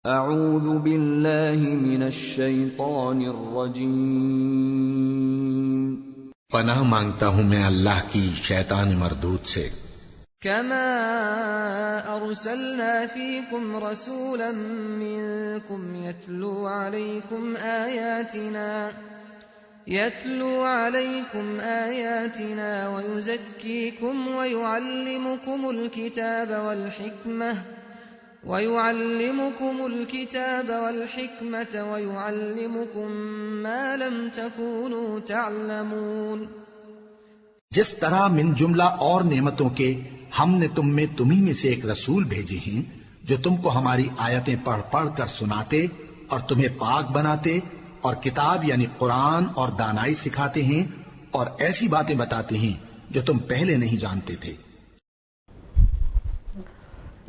اعوذ باللہ من الشیطان الرجیم پناہ مانگتا ہوں میں اللہ کی شیطان مردود سے۔ كما أرسلنا فيكم رسولا منكم يتلو عليكم آياتنا ويزكيكم ويعلمكم الكتاب والحكمة ويعلمكم ما لم تكونوا تعلمون۔ جس طرح من جملہ اور نعمتوں کے ہم نے تم میں سے ایک رسول بھیجے ہیں جو تم کو ہماری آیتیں پڑھ پڑھ کر سناتے اور تمہیں پاک بناتے اور کتاب یعنی قرآن اور دانائی سکھاتے ہیں اور ایسی باتیں بتاتے ہیں جو تم پہلے نہیں جانتے تھے۔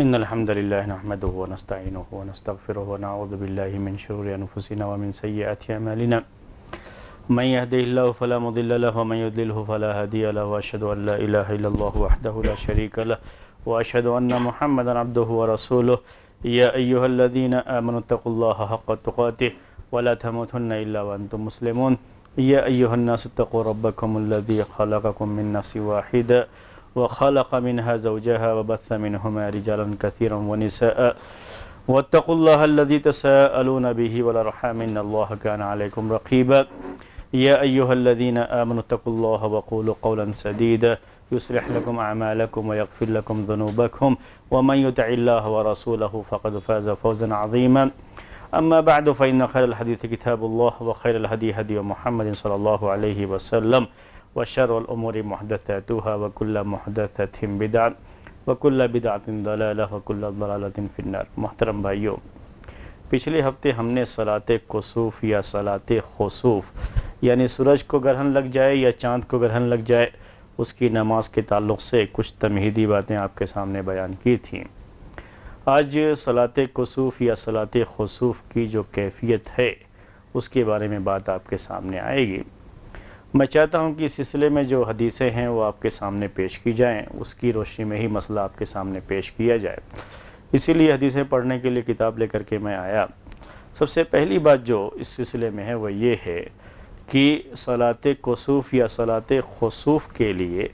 ان الحمد لله نحمده ونستعينه ونستغفره ونعوذ بالله من شرور انفسنا ومن سيئات اعمالنا من يهده الله فلا مضل له ومن يضلل فلا هادي له واشهد ان لا اله الا الله وحده لا شريك له واشهد ان محمدا عبده ورسوله يا ايها الذين امنوا اتقوا الله حق تقاته ولا تموتن الا وانتم مسلمون يا ايها الناس اتقوا ربكم الذي خلقكم من نفس واحده وخلق منها زوجها وبث منهما رجالا كثيرا ونساء واتقوا الله الذي تساءلون به والارحام ان الله كان عليكم رقيبا يا ايها الذين امنوا اتقوا الله وقولوا قولا سديدا يصلح لكم اعمالكم ويغفر لكم ذنوبكم ومن يطع الله ورسوله فقد فاز فوزا عظيما اما بعد فان خير الحديث كتاب الله وخير الهدي هدي محمد صلى الله عليه وسلم وشر الامور محدثاتها وكل محدثة بدعة وكل بدعة ضلالة وكل ضلالة في النار۔ محترم بھائیو، پچھلے ہفتے ہم نے صلاۃ کسوف یا صلاۃ خسوف یعنی سورج کو گرہن لگ جائے یا چاند کو گرہن لگ جائے اس کی نماز کے تعلق سے کچھ تمہیدی باتیں آپ کے سامنے بیان کی تھیں۔ آج صلاۃ کسوف یا صلاۃ خسوف کی جو کیفیت ہے اس کے بارے میں بات آپ کے سامنے آئے گی۔ میں چاہتا ہوں کہ اس سلسلے میں جو حدیثیں ہیں وہ آپ کے سامنے پیش کی جائیں، اس کی روشنی میں ہی مسئلہ آپ کے سامنے پیش کیا جائے، اسی لیے حدیثیں پڑھنے کے لیے کتاب لے کر کے میں آیا۔ سب سے پہلی بات جو اس سلسلے میں ہے وہ یہ ہے کہ صلاۃ کسوف یا صلاۃ خسوف کے لیے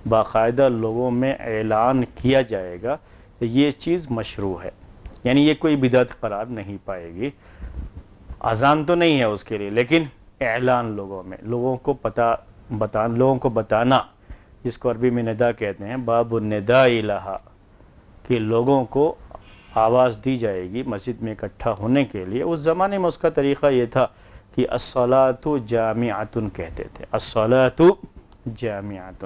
باقاعدہ لوگوں میں اعلان کیا جائے گا، یہ چیز مشروع ہے، یعنی یہ کوئی بدعت قرار نہیں پائے گی۔ اذان تو نہیں ہے اس کے لیے، لیکن اعلان لوگوں کو بتانا، جس کو عربی میں ندا کہتے ہیں، باب النداء لہا، کہ لوگوں کو آواز دی جائے گی مسجد میں اکٹھا ہونے کے لیے۔ اس زمانے میں اس کا طریقہ یہ تھا کہ الصلاۃ جامعۃ کہتے تھے، الصلاۃ جامعۃ۔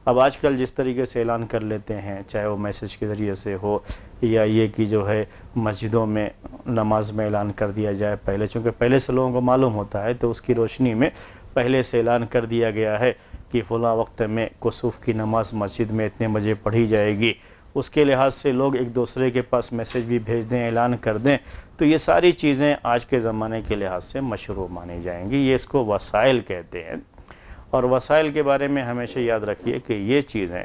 اب آج کل جس طریقے سے اعلان کر لیتے ہیں، چاہے وہ میسج کے ذریعے سے ہو یا یہ کہ جو ہے مسجدوں میں نماز میں اعلان کر دیا جائے، چونکہ پہلے سے لوگوں کو معلوم ہوتا ہے تو اس کی روشنی میں پہلے سے اعلان کر دیا گیا ہے کہ فلاں وقت میں کسوف کی نماز مسجد میں اتنے بجے پڑھی جائے گی۔ اس کے لحاظ سے لوگ ایک دوسرے کے پاس میسج بھی بھیج دیں، اعلان کر دیں، تو یہ ساری چیزیں آج کے زمانے کے لحاظ سے مشروع مانی جائیں گی۔ یہ اس کو وسائل کہتے ہیں، اور وسائل کے بارے میں ہمیشہ یاد رکھیے کہ یہ چیزیں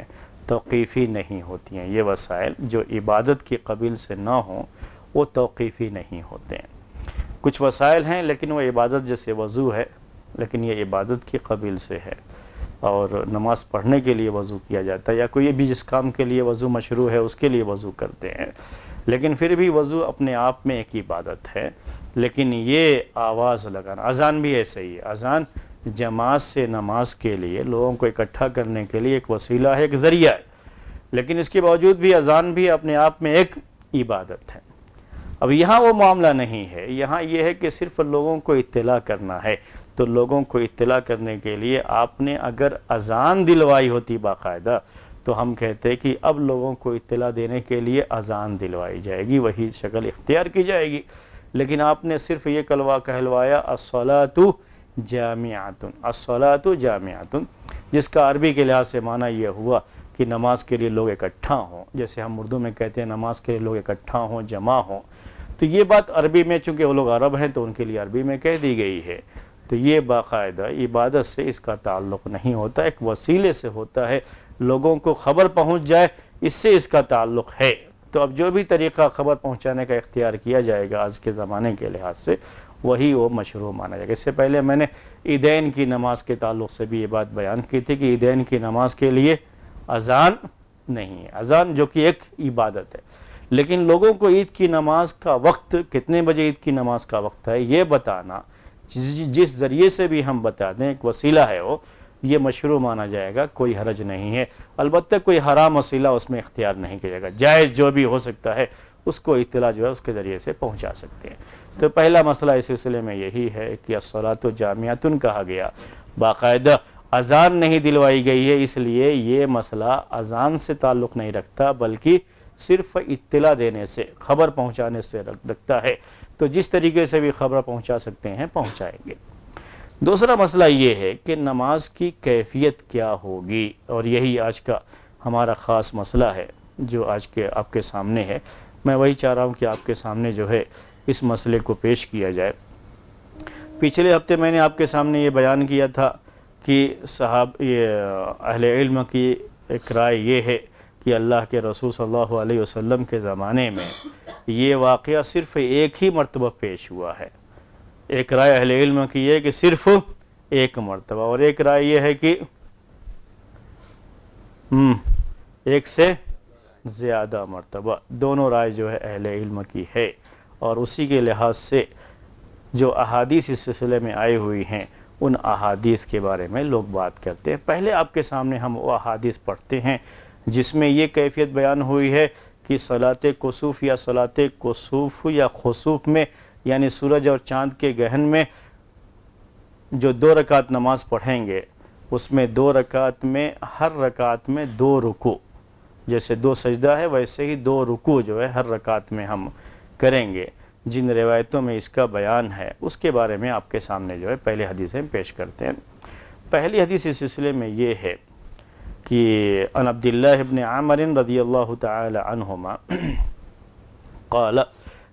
توقیفی نہیں ہوتی ہیں۔ یہ وسائل جو عبادت کی قبیل سے نہ ہوں وہ توقیفی نہیں ہوتے ہیں۔ کچھ وسائل ہیں لیکن وہ عبادت جیسے وضو ہے، لیکن یہ عبادت کی قبیل سے ہے، اور نماز پڑھنے کے لیے وضو کیا جاتا ہے، یا کوئی بھی جس کام کے لیے وضو مشروع ہے اس کے لیے وضو کرتے ہیں، لیکن پھر بھی وضو اپنے آپ میں ایک عبادت ہے۔ لیکن یہ آواز لگانا، اذان بھی ایسے ہی ہے، اذان جماعت سے نماز کے لیے لوگوں کو اکٹھا کرنے کے لیے ایک وسیلہ ہے، ایک ذریعہ ہے، لیکن اس کے باوجود بھی اذان بھی اپنے آپ میں ایک عبادت ہے۔ اب یہاں وہ معاملہ نہیں ہے، یہاں یہ ہے کہ صرف لوگوں کو اطلاع کرنا ہے، تو لوگوں کو اطلاع کرنے کے لیے آپ نے اگر اذان دلوائی ہوتی باقاعدہ تو ہم کہتے کہ اب لوگوں کو اطلاع دینے کے لیے اذان دلوائی جائے گی، وہی شکل اختیار کی جائے گی۔ لیکن آپ نے صرف یہ کہلوایا الصلاۃ جامعۃ، الصلاۃ جامعۃ، جس کا عربی کے لحاظ سے معنی یہ ہوا کہ نماز کے لیے لوگ اکٹھا ہوں، جیسے ہم اردو میں کہتے ہیں نماز کے لیے لوگ اکٹھا ہوں، جمع ہوں، تو یہ بات عربی میں، چونکہ وہ لوگ عرب ہیں تو ان کے لیے عربی میں کہہ دی گئی ہے، تو یہ باقاعدہ عبادت سے اس کا تعلق نہیں ہوتا، ایک وسیلے سے ہوتا ہے، لوگوں کو خبر پہنچ جائے اس سے اس کا تعلق ہے۔ تو اب جو بھی طریقہ خبر پہنچانے کا اختیار کیا جائے گا آج کے زمانے کے لحاظ سے وہی وہ مشروع مانا جائے گا۔ اس سے پہلے میں نے عیدین کی نماز کے تعلق سے بھی یہ بات بیان کی تھی کہ عیدین کی نماز کے لیے اذان نہیں ہے، اذان جو کہ ایک عبادت ہے، لیکن لوگوں کو عید کی نماز کا وقت کتنے بجے عید کی نماز کا وقت ہے یہ بتانا، جس ذریعے سے بھی ہم بتا دیں ایک وسیلہ ہے وہ، یہ مشروع مانا جائے گا، کوئی حرج نہیں ہے۔ البتہ کوئی حرام وسیلہ اس میں اختیار نہیں کیا جائے گا، جائز جو بھی ہو سکتا ہے اس کو اطلاع جو ہے اس کے ذریعے سے پہنچا سکتے ہیں۔ تو پہلا مسئلہ اس سلسلے میں یہی ہے کہ الصلاۃ جامعۃ کہا گیا، باقاعدہ اذان نہیں دلوائی گئی ہے، اس لیے یہ مسئلہ اذان سے تعلق نہیں رکھتا بلکہ صرف اطلاع دینے سے، خبر پہنچانے سے رکھتا ہے۔ تو جس طریقے سے بھی خبر پہنچا سکتے ہیں پہنچائیں گے۔ دوسرا مسئلہ یہ ہے کہ نماز کی کیفیت کیا ہوگی، اور یہی آج کا ہمارا خاص مسئلہ ہے جو آج کے آپ کے سامنے ہے۔ میں وہی چاہ رہا ہوں کہ آپ کے سامنے جو ہے اس مسئلے کو پیش کیا جائے۔ پچھلے ہفتے میں نے آپ کے سامنے یہ بیان کیا تھا کہ یہ اہل علم کی ایک رائے یہ ہے کہ اللہ کے رسول صلی اللہ علیہ وسلم کے زمانے میں یہ واقعہ صرف ایک ہی مرتبہ پیش ہوا ہے۔ ایک رائے اہل علم کی یہ کہ صرف ایک مرتبہ، اور ایک رائے یہ ہے کہ ایک سے زیادہ مرتبہ۔ دونوں رائے جو ہے اہل علم کی ہے، اور اسی کے لحاظ سے جو احادیث اس سلسلے میں آئی ہوئی ہیں ان احادیث کے بارے میں لوگ بات کرتے ہیں۔ پہلے آپ کے سامنے ہم وہ احادیث پڑھتے ہیں جس میں یہ کیفیت بیان ہوئی ہے کہ صلاۃ کسوف یا صلاۃ کسوف یا خسوف میں، یعنی سورج اور چاند کے گہن میں جو 2 رکعت نماز پڑھیں گے اس میں 2 رکعت میں ہر رکعت میں 2 رکوع، جیسے 2 سجدہ ہے ویسے ہی 2 رکوع جو ہے ہر رکعت میں ہم کریں گے۔ جن روایتوں میں اس کا بیان ہے اس کے بارے میں آپ کے سامنے جو ہے پہلے حدیثیں پیش کرتے ہیں۔ پہلی حدیث اس سلسلے میں یہ ہے کہ عن عبداللہ ابن عامر رضی اللہ تعالی عنہما قال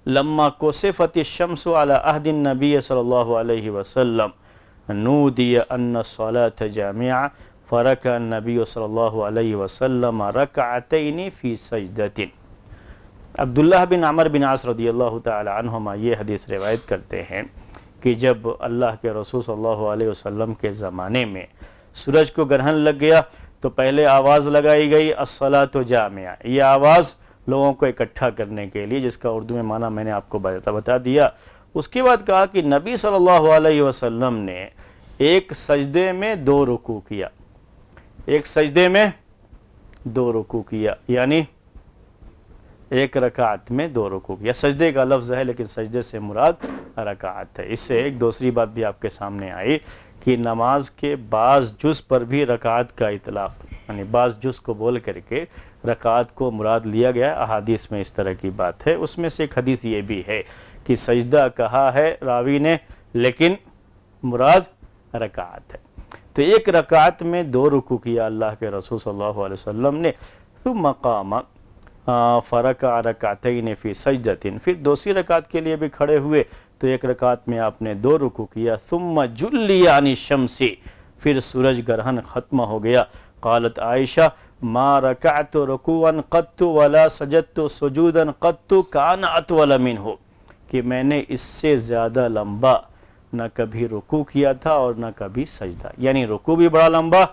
لما كسفت الشمس على عهد النبي صلی اللہ علیہ وسلم نودي ان الصلاة جامعة فركع النبي صلی اللہ علیہ وسلم رکعتین فی سجدۃ۔ عبداللہ بن عمر بن عاص رضی اللہ تعالی عنہما یہ حدیث روایت کرتے ہیں کہ جب اللہ کے رسول صلی اللہ علیہ وسلم کے زمانے میں سورج کو گرہن لگ گیا تو پہلے آواز لگائی گئی الصلاۃ جامعہ، یہ آواز لوگوں کو اکٹھا کرنے کے لیے، جس کا اردو میں معنی میں نے آپ کو بتا دیا۔ اس کے بعد کہا کہ نبی صلی اللہ علیہ وسلم نے ایک سجدے میں 2 رکوع کیا، ایک سجدے میں 2 رکوع کیا، یعنی ایک رکعت میں 2 رکوع کیا۔ سجدے کا لفظ ہے لیکن سجدے سے مراد رکعت ہے۔ اس سے ایک دوسری بات بھی آپ کے سامنے آئی کہ نماز کے بعض جز پر بھی رکعت کا اطلاق، یعنی بعض جز کو بول کر کے رکعت کو مراد لیا گیا۔ احادیث میں اس طرح کی بات ہے۔ اس میں سے ایک حدیث یہ بھی ہے کہ سجدہ کہا ہے راوی نے لیکن مراد رکعت ہے۔ تو ایک رکعت میں 2 رکوع کیا اللہ کے رسول صلی اللہ علیہ وسلم نے، ثم قام فرکع رکعتین فی سجدۃ، پھر دوسری رکعت کے لیے بھی کھڑے ہوئے تو ایک رکعت میں آپ نے 2 رکوع کیا، ثم جلی عن الشمس، پھر سورج گرہن ختم ہو گیا۔ قالت عائشہ ما رکعت رکوعا قط ولا سجدت سجودا قط کان اطول منہ، کہ میں نے اس سے زیادہ لمبا نہ کبھی رکوع کیا تھا اور نہ کبھی سجدہ، یعنی رکوع بھی بڑا لمبا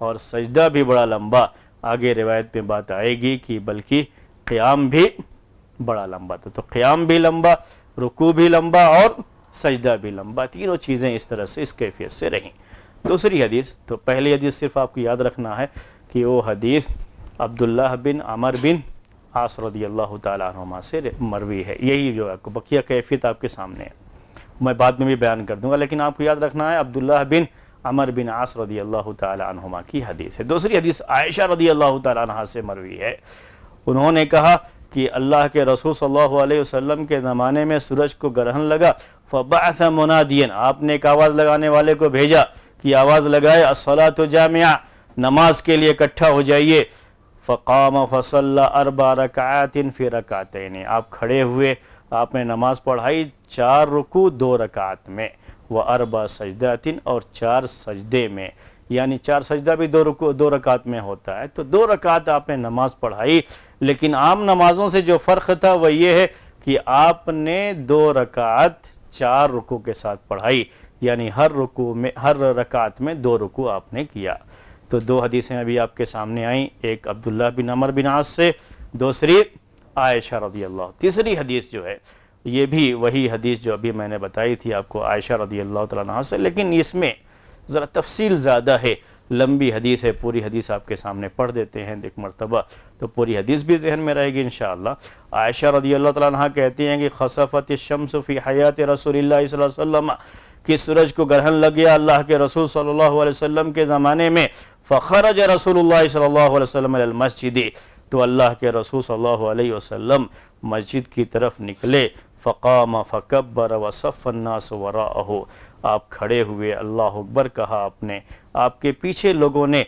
اور سجدہ بھی بڑا لمبا۔ آگے روایت میں بات آئے گی کہ بلکہ قیام بھی بڑا لمبا تھا، تو قیام بھی لمبا، رکوع بھی لمبا اور سجدہ بھی لمبا، تینوں چیزیں اس طرح سے اس کیفیت سے رہیں۔ دوسری حدیث، تو پہلی حدیث صرف آپ کو یاد رکھنا ہے کہ وہ حدیث عبداللہ بن عمر بن عاص رضی اللہ تعالیٰ عنہما سے مروی ہے، یہی جو آپ کو بقیہ کیفیت آپ کے سامنے ہے، میں بعد میں بھی بیان کر دوں گا، لیکن آپ کو یاد رکھنا ہے عبداللہ بن عمر بن عاص رضی اللہ تعالیٰ عنہما کی حدیث ہے۔ دوسری حدیث عائشہ رضی اللہ تعالیٰ عنہا سے مروی ہے، انہوں نے کہا کہ اللہ کے رسول صلی اللہ علیہ وسلم کے زمانے میں سورج کو گرہن لگا، فبعث منادیا، آپ نے ایک آواز لگانے والے کو بھیجا کہ آواز لگائے الصلاۃ جامعہ، نماز کے لیے اکٹھا ہو جائیے۔ فقام فصلی 4 رکعات فی رکعتین، آپ کھڑے ہوئے، آپ نے نماز پڑھائی 4 رکوع 2 رکعت میں، و4 سجدات، اور 4 سجدے میں، یعنی 4 سجدہ بھی 2 رکعت میں ہوتا ہے، تو 2 رکعت آپ نے نماز پڑھائی، لیکن عام نمازوں سے جو فرق تھا وہ یہ ہے کہ آپ نے 2 رکعت 4 رکوع کے ساتھ پڑھائی، یعنی ہر رکعت میں 2 رکوع آپ نے کیا۔ تو 2 حدیثیں ابھی آپ کے سامنے آئیں، ایک عبداللہ بن عمر بن عاص سے، دوسری عائشہ رضی اللہ۔ تیسری حدیث جو ہے یہ بھی وہی حدیث جو ابھی میں نے بتائی تھی آپ کو عائشہ رضی اللہ تعالیٰ عنہ سے، لیکن اس میں ذرا تفصیل زیادہ ہے، لمبی حدیث ہے، پوری حدیث آپ کے سامنے پڑھ دیتے ہیں ایک مرتبہ تو پوری حدیث بھی ذہن میں رہے گی انشاءاللہ۔ عائشہ رضی اللہ تعالیٰ عنہ کہتی ہیں کہ خسفت الشمس فی حیات رسول اللہ صلی اللہ علیہ وسلم، کہ سورج کو گرہن لگ گیا اللہ کے رسول صلی اللہ علیہ وسلم کے زمانے میں، فخرج رسول اللہ صلی اللہ علیہ وسلم الی المسجد، تو اللہ کے رسول صلی اللہ علیہ وسلم مسجد کی طرف نکلے، فقام فکبر وصف الناس وراءہ، آپ کھڑے ہوئے، اللہ اکبر کہا آپ نے، آپ کے پیچھے لوگوں نے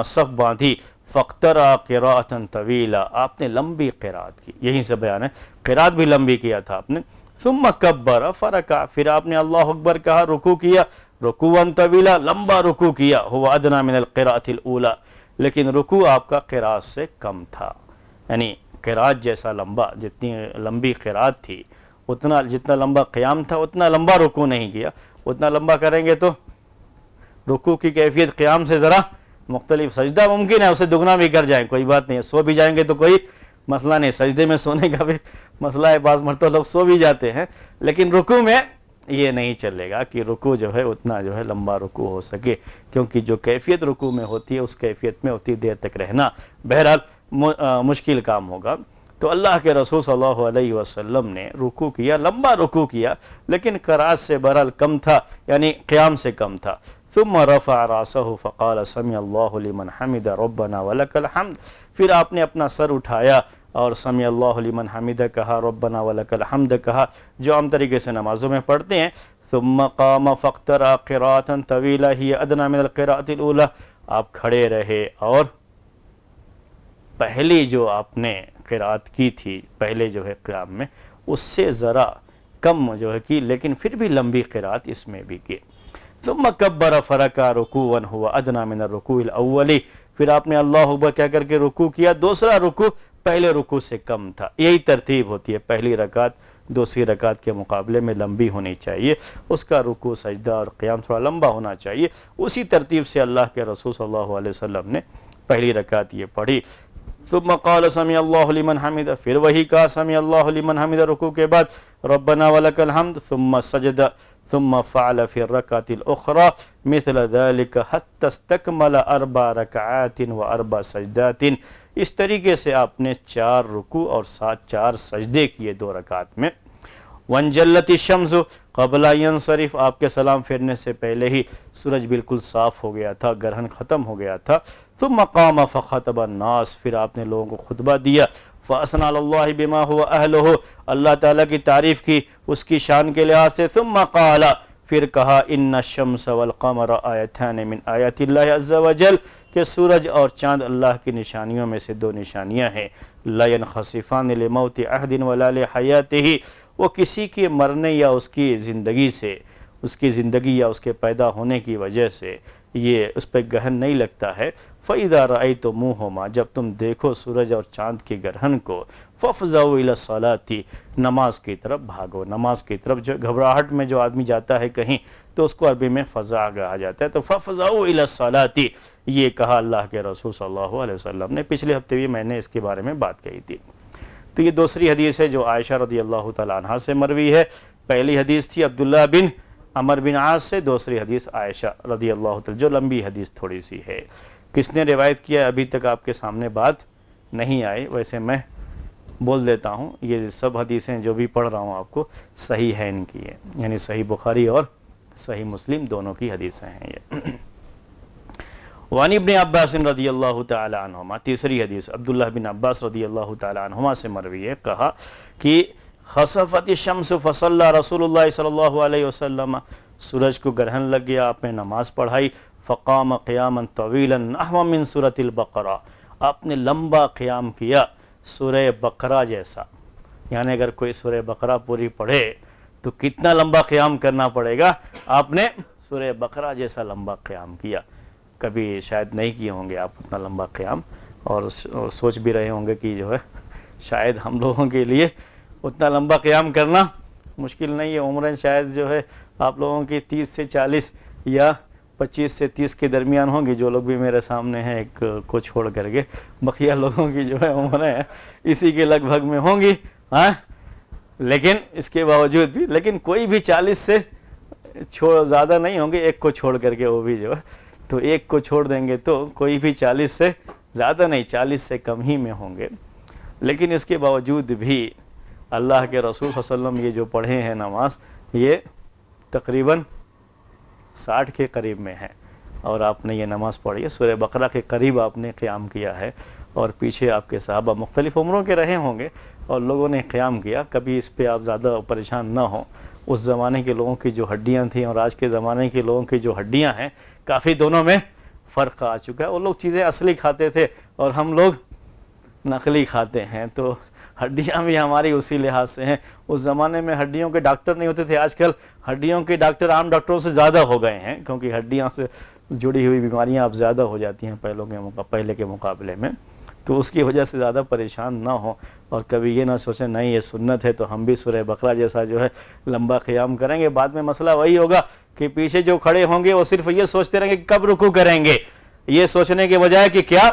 صف باندھی، فاقترأ قراءۃ طویلہ، آپ نے لمبی قرات کی، یہیں سے بیان ہے قرات بھی لمبی کیا تھا آپ نے، ثم کبر فرکع، پھر آپ نے اللہ اکبر کہا، رکوع کیا، رکوعا طویلا، لمبا رکوع کیا، هو ادنی من القراءۃ الاولى، لیکن رکوع آپ کا قرات سے کم تھا، یعنی قرات جیسا لمبا، جتنی لمبی قرات تھی جتنا لمبا قیام تھا اتنا لمبا رکوع نہیں کیا، اتنا لمبا کریں گے تو رکوع کی کیفیت قیام سے ذرا مختلف، سجدہ ممکن ہے اسے دگنا بھی کر جائیں، کوئی بات نہیں ہے، سو بھی جائیں گے تو کوئی مسئلہ نہیں، سجدے میں سونے کا بھی مسئلہ ہے، بعض مرتبہ لوگ سو بھی جاتے ہیں، لیکن رکوع میں یہ نہیں چلے گا کہ رکوع جو ہے اتنا جو ہے لمبا رکوع ہو سکے، کیونکہ جو کیفیت رکوع میں ہوتی ہے اس کیفیت میں اتنی دیر تک رہنا بہرحال مشکل کام ہوگا۔ تو اللہ کے رسول صلی اللہ علیہ وسلم نے رکوع کیا، لمبا رکوع کیا، لیکن قرات سے بہرحال کم تھا، یعنی قیام سے کم تھا۔ ثم رفع راسه فقال سمع اللہ لمن حمد ربنا ولک الحمد، پھر آپ نے اپنا سر اٹھایا اور سمع اللہ لمن حمد کہا، ربنا ولک الحمد کہا، جو عام طریقے سے نمازوں میں پڑھتے ہیں۔ ثم قام فاقترأ قراءۃ طویلہ ہی ادنی من القراءۃ الاولى، آپ کھڑے رہے اور پہلی جو آپ نے قرات کی تھی پہلے جو ہے قیام میں اس سے ذرا کم جو ہے کی، لیکن پھر بھی لمبی قرات اس میں بھی کی۔ ثم کبر فرکع رکوعا هو ادنی من الرکوع الاول، پھر آپ نے اللہ اکبر کہہ کر کے رکوع کیا، دوسرا رکوع پہلے رکوع سے کم تھا، یہی ترتیب ہوتی ہے، پہلی رکعت دوسری رکعت کے مقابلے میں لمبی ہونی چاہیے، اس کا رکوع سجدہ اور قیام تھوڑا لمبا ہونا چاہیے، اسی ترتیب سے اللہ کے رسول صلی اللہ علیہ وسلم نے پہلی رکعت یہ پڑھی۔ ثم قال سمع اللہ لمن حمد، پھر وہی کہا سمع اللہ لمن حمد، رکوع کے بعد ربنا ولک الحمد، ثم سجد ثم فعل في الركعة الأخرى مثل ذلك حتى استكمل 4 ركعات و4 سجدات، اس طریقے سے آپ نے 4 رکوع اور 4 سجدے کیے 2 رکعت میں۔ وانجلت الشمس قبل ان ينصرف، آپ کے سلام پھیرنے سے پہلے ہی سورج بالکل صاف ہو گیا تھا، گرہن ختم ہو گیا تھا۔ ثم قام فخطب الناس، پھر آپ نے لوگوں کو خطبہ دیا، فاثنى على الله بما هو اهله، اللہ تعالیٰ کی تعریف کی اس کی شان کے لحاظ سے۔ ثم قال، پھر کہا ان الشمس والقمر آیتان من آیات اللہ عز وجل، کہ سورج اور چاند اللہ کی نشانیوں میں سے 2 نشانیاں ہیں، لا ينخسفان لموت احد ولا لحیاته، وہ کسی کے مرنے یا اس کی زندگی سے، اس کی زندگی یا اس کے پیدا ہونے کی وجہ سے یہ اس پہ گرہن نہیں لگتا ہے۔ فَإِذَا رَأَيْتُمُوهُمَا، جب تم دیکھو سورج اور چاند کے گرہن کو، فَافْزَعُوا إِلَى الصَّلَاةِ، نماز کی طرف بھاگو، نماز کی طرف جو گھبراہٹ میں جو آدمی جاتا ہے کہیں تو اس کو عربی میں فزع کہا جاتا ہے، تو فَافْزَعُوا إِلَى الصَّلَاةِ یہ کہا اللہ کے رسول صلی اللہ علیہ وسلم نے۔ پچھلے ہفتے بھی میں نے اس کے بارے میں بات کہی تھی۔ تو یہ دوسری حدیث ہے جو عائشہ رضی اللہ تعالیٰ عنہ سے مروی ہے، پہلی حدیث تھی عبداللہ بن عمر بن عاص سے، دوسری حدیث عائشہ رضی اللہ تعالیٰ، جو لمبی حدیث تھوڑی سی ہے۔ کس نے روایت کیا ابھی تک آپ کے سامنے بات نہیں آئی، ویسے میں بول دیتا ہوں، یہ سب حدیثیں جو بھی پڑھ رہا ہوں آپ کو صحیح ہے ان کی ہے، یعنی صحیح بخاری اور صحیح مسلم دونوں کی حدیثیں ہیں یہ۔ وعن ابن عباس رضی اللہ تعالی عنہما، تیسری حدیث عبداللہ بن عباس رضی اللہ تعالی عنہما سے مروی ہے، کہا کہ خسفت الشمس فصلی رسول اللہ صلی اللہ علیہ وسلم، سورج کو گرہن لگ گیا، آپ نے نماز پڑھائی، فقام قیاما طویلا نحو من سورۃ البقرہ، آپ نے لمبا قیام کیا سورہ بقرہ جیسا، یعنی اگر کوئی سورہ بقرہ پوری پڑھے تو کتنا لمبا قیام کرنا پڑے گا، آپ نے سورہ بقرہ جیسا لمبا قیام کیا، کبھی شاید نہیں کیے ہوں گے آپ اتنا لمبا قیام، اور سوچ بھی رہے ہوں گے کہ جو ہے شاید ہم لوگوں کے لیے اتنا لمبا قیام کرنا مشکل نہیں ہے. عمریں شاید جو ہے آپ لوگوں کی 30 سے 40 یا 25 سے 30 کے درمیان ہوں گی, جو لوگ بھی میرے سامنے ہیں ایک کو چھوڑ کر کے, بقیہ لوگوں کی جو ہے عمریں اسی کے لگ بھگ میں ہوں گی. ہاں لیکن اس کے باوجود بھی لیکن کوئی بھی 40 سے زیادہ نہیں ہوں گے, ایک کو چھوڑ کر کے, وہ بھی جو ہے تو ایک کو چھوڑ دیں گے تو کوئی بھی 40 سے زیادہ نہیں, 40 سے کم ہی میں ہوں گے. لیکن اس کے باوجود بھی اللہ کے رسول صلی اللہ علیہ وسلم یہ جو پڑھے ہیں نماز, یہ تقریباً 60 کے قریب میں ہے, اور آپ نے یہ نماز پڑھی ہے. سورہ بقرہ کے قریب آپ نے قیام کیا ہے, اور پیچھے آپ کے صحابہ مختلف عمروں کے رہے ہوں گے اور لوگوں نے قیام کیا. کبھی اس پہ آپ زیادہ پریشان نہ ہوں. اس زمانے کے لوگوں کی جو ہڈیاں تھیں اور آج کے زمانے کے لوگوں کی جو ہڈیاں ہیں, کافی دونوں میں فرق آ چکا ہے. وہ لوگ چیزیں اصلی کھاتے تھے اور ہم لوگ نقلی کھاتے ہیں, تو ہڈیاں بھی ہماری اسی لحاظ سے ہیں. اس زمانے میں ہڈیوں کے ڈاکٹر نہیں ہوتے تھے, آج کل ہڈیوں کے ڈاکٹر عام ڈاکٹروں سے زیادہ ہو گئے ہیں, کیونکہ ہڈیاں سے جڑی ہوئی بیماریاں اب زیادہ ہو جاتی ہیں پہلے کے مقابلے میں. تو اس کی وجہ سے زیادہ پریشان نہ ہوں, اور کبھی یہ نہ سوچیں نہیں یہ سنت ہے تو ہم بھی سورہ بقرہ جیسا جو ہے لمبا قیام کریں گے. بعد میں مسئلہ وہی ہوگا کہ پیچھے جو کھڑے ہوں گے وہ صرف یہ سوچتے رہیں گے کب رکوع کریں گے, یہ سوچنے کے بجائے کہ کیا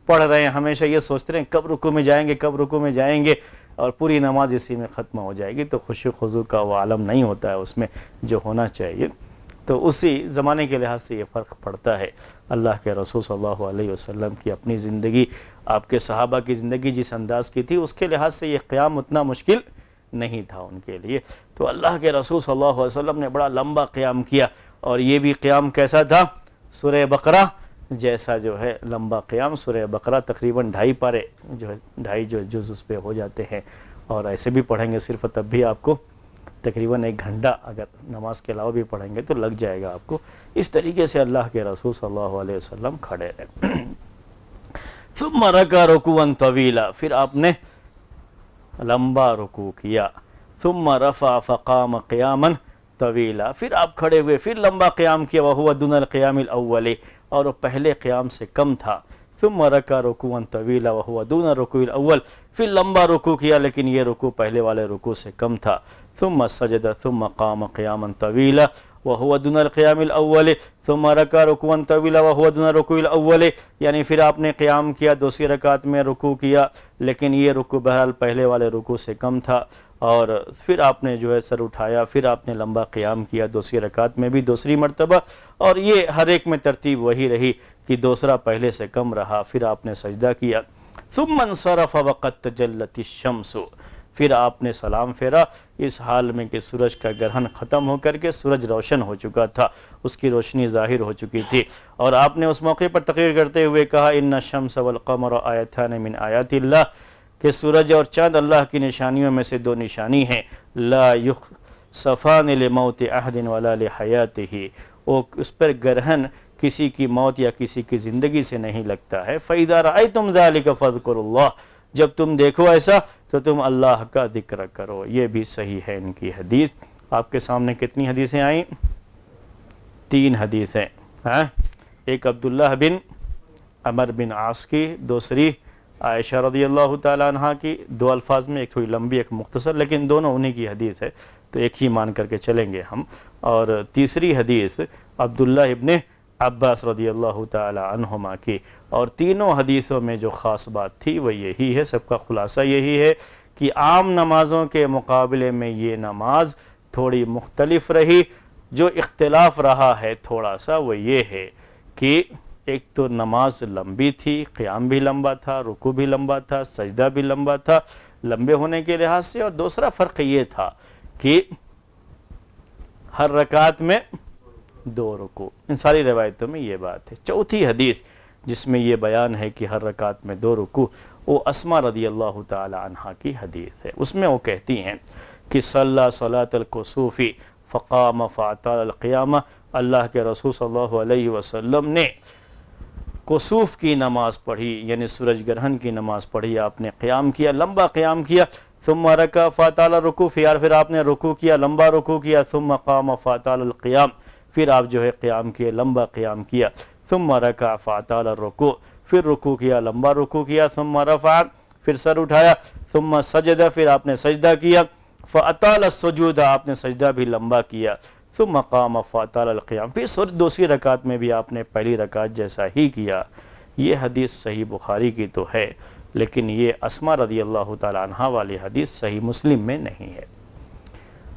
پڑھ رہے ہیں. ہمیشہ یہ سوچتے رہیں کب رکوع میں جائیں گے, کب رکوع میں جائیں گے, اور پوری نماز اسی میں ختم ہو جائے گی. تو خشوع خضوع کا وہ عالم نہیں ہوتا ہے اس میں جو ہونا چاہیے. تو اسی زمانے کے لحاظ سے یہ فرق پڑتا ہے. اللہ کے رسول صلی اللہ علیہ وسلم کی اپنی زندگی, آپ کے صحابہ کی زندگی جس انداز کی تھی, اس کے لحاظ سے یہ قیام اتنا مشکل نہیں تھا ان کے لیے. تو اللہ کے رسول صلی اللہ علیہ وسلم نے بڑا لمبا قیام کیا, اور یہ بھی قیام کیسا تھا؟ سورہ بقرہ جیسا جو ہے لمبا قیام. سورہ بقرہ تقریباً 2.5 پارے جو ہے 2.5 جز اس پہ ہو جاتے ہیں, اور ایسے بھی پڑھیں گے صرف تب بھی آپ کو تقریباً 1 گھنٹہ اگر نماز کے علاوہ بھی پڑھیں گے تو لگ جائے گا آپ کو. اس طریقے سے اللہ کے رسول صلی اللہ علیہ وسلم کھڑے رہے. ثم رکع رکوعا طویلا, پھر آپ نے لمبا رکوع کیا. ثم رفع فقام قیاما طویلا, پھر آپ کھڑے ہوئے پھر لمبا قیام کیا. وہو دون القیام الاول, اور وہ پہلے قیام سے کم تھا. ثم رکع رکوعا طویلا وهو دون الرکوع الاول, پھر لمبا رکوع کیا لیکن یہ رکوع پہلے والے رکوع سے کم تھا. ثم سجد ثم قام قیاما طویلا وهو دون القیام الاول ثم رکع رکوعا طویلا وهو دون الرکوع الاول, یعنی پھر آپ نے قیام کیا, دوسری رکعت میں رکوع کیا لیکن یہ رکوع بہرحال پہلے والے رکوع سے کم تھا, اور پھر آپ نے جو ہے سر اٹھایا, پھر آپ نے لمبا قیام کیا دوسری رکعت میں بھی دوسری مرتبہ, اور یہ ہر ایک میں ترتیب وہی رہی کہ دوسرا پہلے سے کم رہا. پھر آپ نے سجدہ کیا. ثم انصرف وقد تجلت الشمس, پھر آپ نے سلام پھیرا اس حال میں کہ سورج کا گرہن ختم ہو کر کے سورج روشن ہو چکا تھا, اس کی روشنی ظاہر ہو چکی تھی. اور آپ نے اس موقع پر تقریر کرتے ہوئے کہا ان الشمس والقمر آیتان من آیات اللہ, کہ سورج اور چاند اللہ کی نشانیوں میں سے 2 نشانی ہیں. لا یخسفان لموت احد ولا لحیاتہ, وہ اس پر گرہن کسی کی موت یا کسی کی زندگی سے نہیں لگتا ہے. فَإِذَا رَأَيْتُمْ ذَلِكَ فَاذْكُرُوا اللَّهَ, جب تم دیکھو ایسا تو تم اللہ کا ذکر کرو. یہ بھی صحیح ہے ان کی حدیث. آپ کے سامنے کتنی حدیثیں آئیں؟ 3 حدیثیں. ایک عبداللہ بن عمر بن عاص کی, دوسری عائشہ رضی اللہ تعالیٰ عنہ کی, 2 الفاظ میں, ایک تھوڑی لمبی ایک مختصر, لیکن دونوں انہی کی حدیث ہے تو ایک ہی مان کر کے چلیں گے ہم. اور تیسری حدیث عبداللہ ابن عباس رضی اللہ تعالی عنہما کی. اور تینوں حدیثوں میں جو خاص بات تھی وہ یہی ہے, سب کا خلاصہ یہی ہے کہ عام نمازوں کے مقابلے میں یہ نماز تھوڑی مختلف رہی. جو اختلاف رہا ہے تھوڑا سا وہ یہ ہے کہ ایک تو نماز لمبی تھی, قیام بھی لمبا تھا, رکوع بھی لمبا تھا, سجدہ بھی لمبا تھا لمبے ہونے کے لحاظ سے. اور دوسرا فرق یہ تھا کہ ہر رکعت میں 2 رکوع. ان ساری روایتوں میں یہ بات ہے. چوتھی حدیث جس میں یہ بیان ہے کہ ہر رکعت میں 2 رکوع, وہ اسماء رضی اللہ تعالی عنہا کی حدیث ہے. اس میں وہ کہتی ہیں کہ صلی صلاۃ الکسوف فقام فاطال القیامہ, اللہ کے رسول صلی اللہ علیہ وسلم نے کسوف کی نماز پڑھی, یعنی سورج گرہن کی نماز پڑھی, آپ نے قیام کیا, لمبا قیام کیا. ثم رکع فاطال الرکوع, پھر آپ نے رکوع کیا, لمبا رکوع کیا. ثم قام فاطال القیام, پھر آپ جو ہے قیام کیے, لمبا قیام کیا. ثم رکع فاطال الرکوع, پھر رکوع کیا، لمبا رکوع کیا، ثم رفع پھر سر اٹھایا، ثم سجد پھر آپ نے سجدہ کیا، فاطال السجود آپ نے سجدہ بھی لمبا کیا، ثم قام فاطال القیام پھر دوسری رکعت میں بھی آپ نے پہلی رکعت جیسا ہی کیا۔ یہ حدیث صحیح بخاری کی تو ہے، لیکن یہ اسما رضی اللہ تعالی عنہ والی حدیث صحیح مسلم میں نہیں ہے۔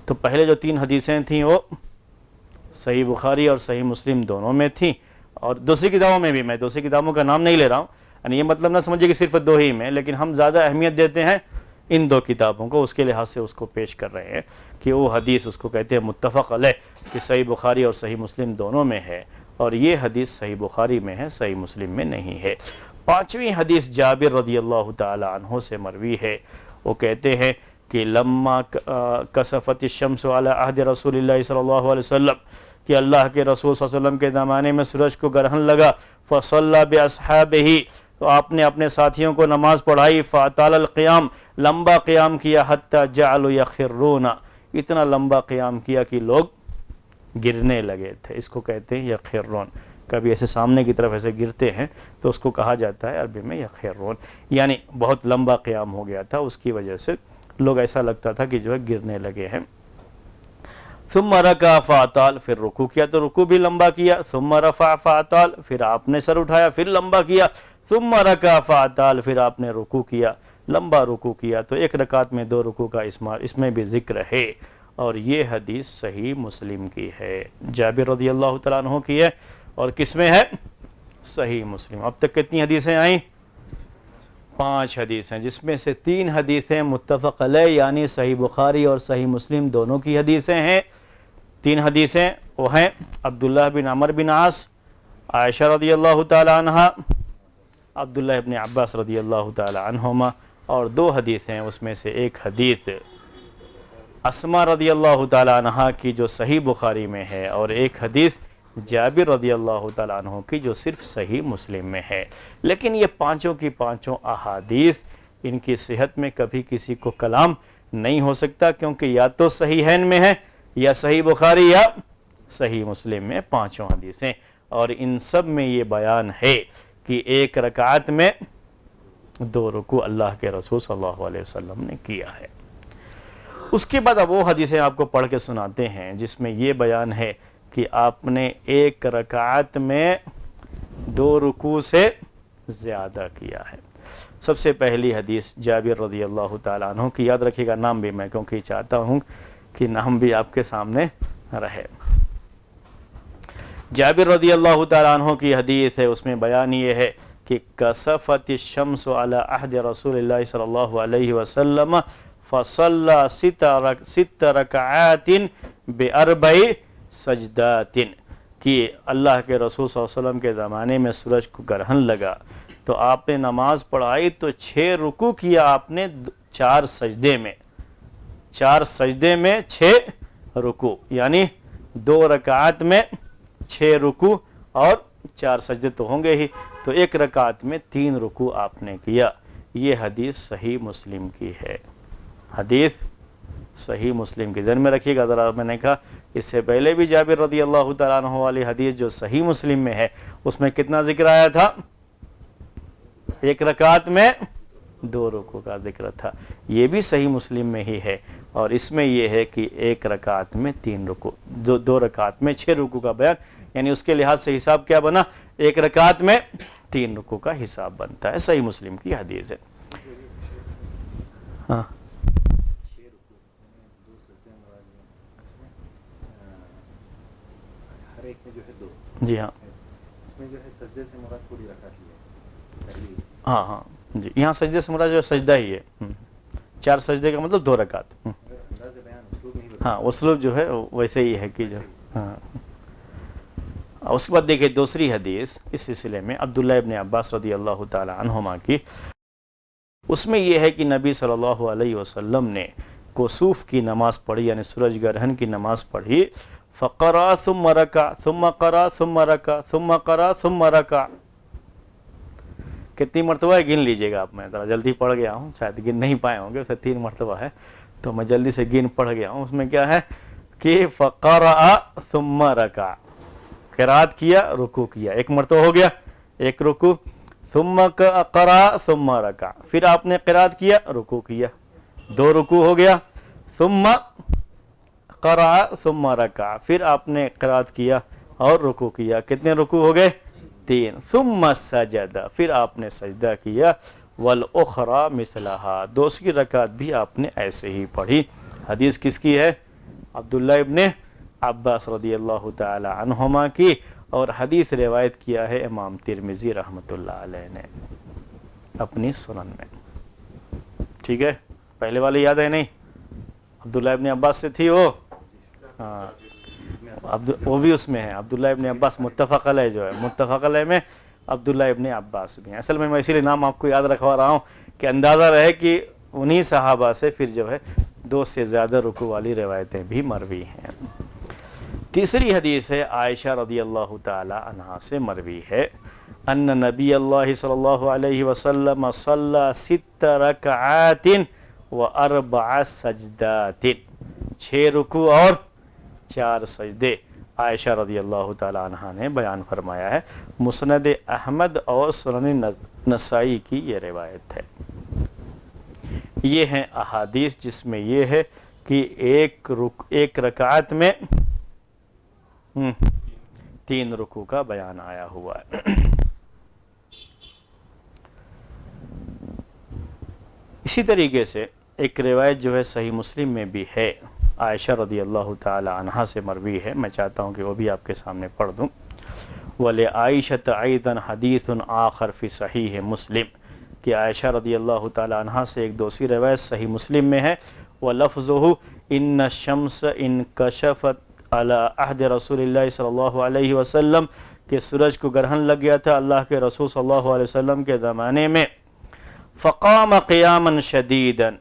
تو پہلے جو 3 حدیثیں تھیں وہ صحیح بخاری اور صحیح مسلم دونوں میں تھیں، اور دوسری کتابوں میں بھی، میں دوسری کتابوں کا نام نہیں لے رہا ہوں، یعنی یہ مطلب نہ سمجھے کہ صرف 2 ہی میں، لیکن ہم زیادہ اہمیت دیتے ہیں ان 2 کتابوں کو، اس کے لحاظ سے اس کو پیش کر رہے ہیں کہ وہ حدیث اس کو کہتے ہیں متفق علیہ، کہ صحیح بخاری اور صحیح مسلم دونوں میں ہے، اور یہ حدیث صحیح بخاری میں ہے، صحیح مسلم میں نہیں ہے۔ 5ویں حدیث جابر رضی اللہ تعالی عنہ سے مروی ہے، وہ کہتے ہیں کہ لما کسفت الشمس علی عہد رسول اللہ صلی اللہ علیہ وسلم، کہ اللہ کے رسول صلی اللہ علیہ وسلم کے زمانے میں سورج کو گرہن لگا، فصلی باصحابہ تو آپ نے اپنے ساتھیوں کو نماز پڑھائی، فاطال القیام لمبا قیام کیا، حتی جعلوا یخرون اتنا لمبا قیام کیا کہ لوگ گرنے لگے تھے، اس کو کہتے ہیں یخرون، کبھی ایسے سامنے کی طرف ایسے گرتے ہیں تو اس کو کہا جاتا ہے عربی میں یخرون، یعنی بہت لمبا قیام ہو گیا تھا، اس کی وجہ سے لوگ ایسا لگتا تھا کہ جو ہے گرنے لگے ہیں۔ ثم رکع فاطال پھر رکوع کیا تو رکوع بھی لمبا کیا، ثم رفع فاطال پھر آپ نے سر اٹھایا پھر لمبا کیا، ثم رکع فاطال پھر آپ نے رکوع کیا، لمبا رکوع کیا، تو ایک رکعت میں 2 رکوع کا اس میں بھی ذکر ہے، اور یہ حدیث صحیح مسلم کی ہے، جابر رضی اللہ تعالیٰ عنہ کی ہے، اور کس میں ہے؟ صحیح مسلم۔ اب تک کتنی حدیثیں آئیں؟ 5 حدیثیں، جس میں سے 3 حدیثیں متفق علیہ یعنی صحیح بخاری اور صحیح مسلم دونوں کی حدیثیں ہیں۔ 3 حدیثیں وہ ہیں عبداللہ بن عمر بن عاص، عائشہ رضی اللہ تعالی عنہ، عبداللہ ابن عباس رضی اللہ تعالی عنہما، اور 2 حدیثیں اس میں سے ایک حدیث اسما رضی اللہ تعالی عنہ کی جو صحیح بخاری میں ہے، اور ایک حدیث جابر رضی اللہ تعالیٰ عنہ کی جو صرف صحیح مسلم میں ہے۔ لیکن یہ 5 کی 5 احادیث، ان کی صحت میں کبھی کسی کو کلام نہیں ہو سکتا، کیونکہ یا تو صحیحین میں ہے یا صحیح بخاری یا صحیح مسلم میں 5 حدیثیں، اور ان سب میں یہ بیان ہے کہ ایک رکعت میں 2 رکوع اللہ کے رسول صلی اللہ علیہ وسلم نے کیا ہے۔ اس کے بعد اب وہ حدیثیں آپ کو پڑھ کے سناتے ہیں جس میں یہ بیان ہے کہ آپ نے ایک رکعت میں 2 رکوع سے زیادہ کیا ہے۔ سب سے پہلی حدیث جابر رضی اللہ تعالیٰ عنہ کی، یاد رکھیے گا نام بھی میں کیونکہ چاہتا ہوں کہ نام بھی آپ کے سامنے رہے۔ جابر رضی اللہ تعالیٰ عنہ کی حدیث ہے، اس میں بیان یہ ہے کہ کسفت الشمس علی عہد رسول اللہ صلی اللہ علیہ وسلم فصلی 6 رکعات ب4 سجدات، کہ اللہ کے رسول صلی اللہ علیہ وسلم کے زمانے میں سورج کو گرہن لگا تو آپ نے نماز پڑھائی تو 6 رکوع کیا آپ نے 4 سجدے میں، 4 سجدے میں 6 رکوع، یعنی 2 رکعات میں 6 رکوع اور 4 سجدے تو ہوں گے ہی، تو ایک رکعت میں 3 رکوع آپ نے کیا۔ یہ حدیث صحیح مسلم کی ہے، حدیث صحیح مسلم کی، ذہن میں رکھیے گا ذرا، میں نے کہا اس سے پہلے بھی جابر رضی اللہ تعالیٰ عنہ والی حدیث جو صحیح مسلم میں ہے اس میں کتنا ذکر آیا تھا؟ ایک رکعت میں 2 رکوع کا ذکر تھا، یہ بھی صحیح مسلم میں ہی ہے، اور اس میں یہ ہے کہ ایک رکعت میں 3 رکوع، 2 رکعت میں 6 رکوع کا بیان، یعنی اس کے لحاظ سے حساب کیا بنا؟ ایک رکعت میں 3 رکوع کا حساب بنتا ہے، صحیح مسلم کی حدیث ہے۔ ہاں جی ہاں ہاں ہاں جی، یہاں سجدے سے مراد جو سجدہ ہی ہے، 4 سجدے کا مطلب 2 رکعت، ہاں اسلوب جو ہے ویسے ہی ہے کہ جو ہاں۔ اس کے بعد دیکھیں دوسری حدیث اس سلسلے میں عبداللہ ابن عباس رضی اللہ تعالی عنہما کی، اس میں یہ ہے کہ نبی صلی اللہ علیہ وسلم نے کسوف کی نماز پڑھی، یعنی سورج گرہن کی نماز پڑھی، فقرا ثم رکع ثم قرا ثم رکع ثم قرا ثم رکع، کتنی مرتبہ ہے گن لیجئے گا آپ، میں ذرا جلدی پڑھ گیا ہوں، شاید گن نہیں پائے ہوں گے، اسے 3 مرتبہ ہے تو میں جلدی سے گن پڑھ گیا ہوں۔ اس میں کیا ہے کہ فقرا ثم رکع، قرات کیا رکوع کیا، ایک مرتبہ ہو گیا ایک رکوع، ثم قرأ ثم رکع، پھر آپ نے قرات کیا، رکوع کیا، 2 رکوع ہو گیا. ثم قرأ ثم رکع، پھر آپ نے قرات کیا اور رکوع کیا، کتنے رکوع ہو گئے؟ 3. ثم سجد، پھر آپ نے سجدہ کیا. والاخرى مثلها، دوسری رکعت بھی آپ نے ایسے ہی پڑھی. حدیث کس کی ہے؟ عبداللہ ابن عباس رضی اللہ تعالی عنہما کی، اور حدیث روایت کیا ہے امام ترمذی رحمۃ اللہ علیہ نے اپنی سنن میں. ٹھیک ہے، پہلے والے یاد ہے نہیں؟ عبداللہ ابن عباس سے تھی وہ، ہاں وہ بھی اس میں ہے. عبداللہ ابن عباس متفق علیہ جو ہے، متفق علیہ میں عبداللہ ابن عباس بھی ہیں. اصل میں اسی لیے نام آپ کو یاد رکھوا رہا ہوں کہ اندازہ رہے کہ انہی صحابہ سے پھر جو ہے 2 سے زیادہ رکوع والی روایتیں بھی مروی ہیں. تیسری حدیث ہے عائشہ رضی اللہ تعالی عنہا سے مروی ہے، ان نبی اللہ صلی اللہ علیہ وسلم صلی 6 رکعات و 4 سجدات، 6 رکوع اور 4 سجدے. عائشہ رضی اللہ تعالی عنہا نے بیان فرمایا ہے. مسند احمد اور سنن نسائی کی یہ روایت ہے. یہ ہیں احادیث جس میں یہ ہے کہ ایک رکعت میں 3 رکوع کا بیان آیا ہوا ہے. اسی طریقے سے ایک روایت جو ہے صحیح مسلم میں بھی ہے، عائشہ رضی اللہ تعالی عنہا سے مروی ہے. میں چاہتا ہوں کہ وہ بھی آپ کے سامنے پڑھ دوں. وَلِعَائِشَةَ أَيْضًا حَدِيثٌ آخر فی صحیح مسلم، کہ عائشہ رضی اللہ تعالی عنہا سے ایک دوسری روایت صحیح مسلم میں ہے. وَلَفْظُهُ إِنَّ الشَّمْسَ انْكَشَفَتْ عَلَى عَهْدِ رسول اللہ صلی اللہ علیہ وسلم، کہ سورج کو گرہن لگ گیا تھا اللہ کے رسول صلی اللہ علیہ وسلم کے زمانے میں. فَقَامَ قِيَامًا شَدِيدًا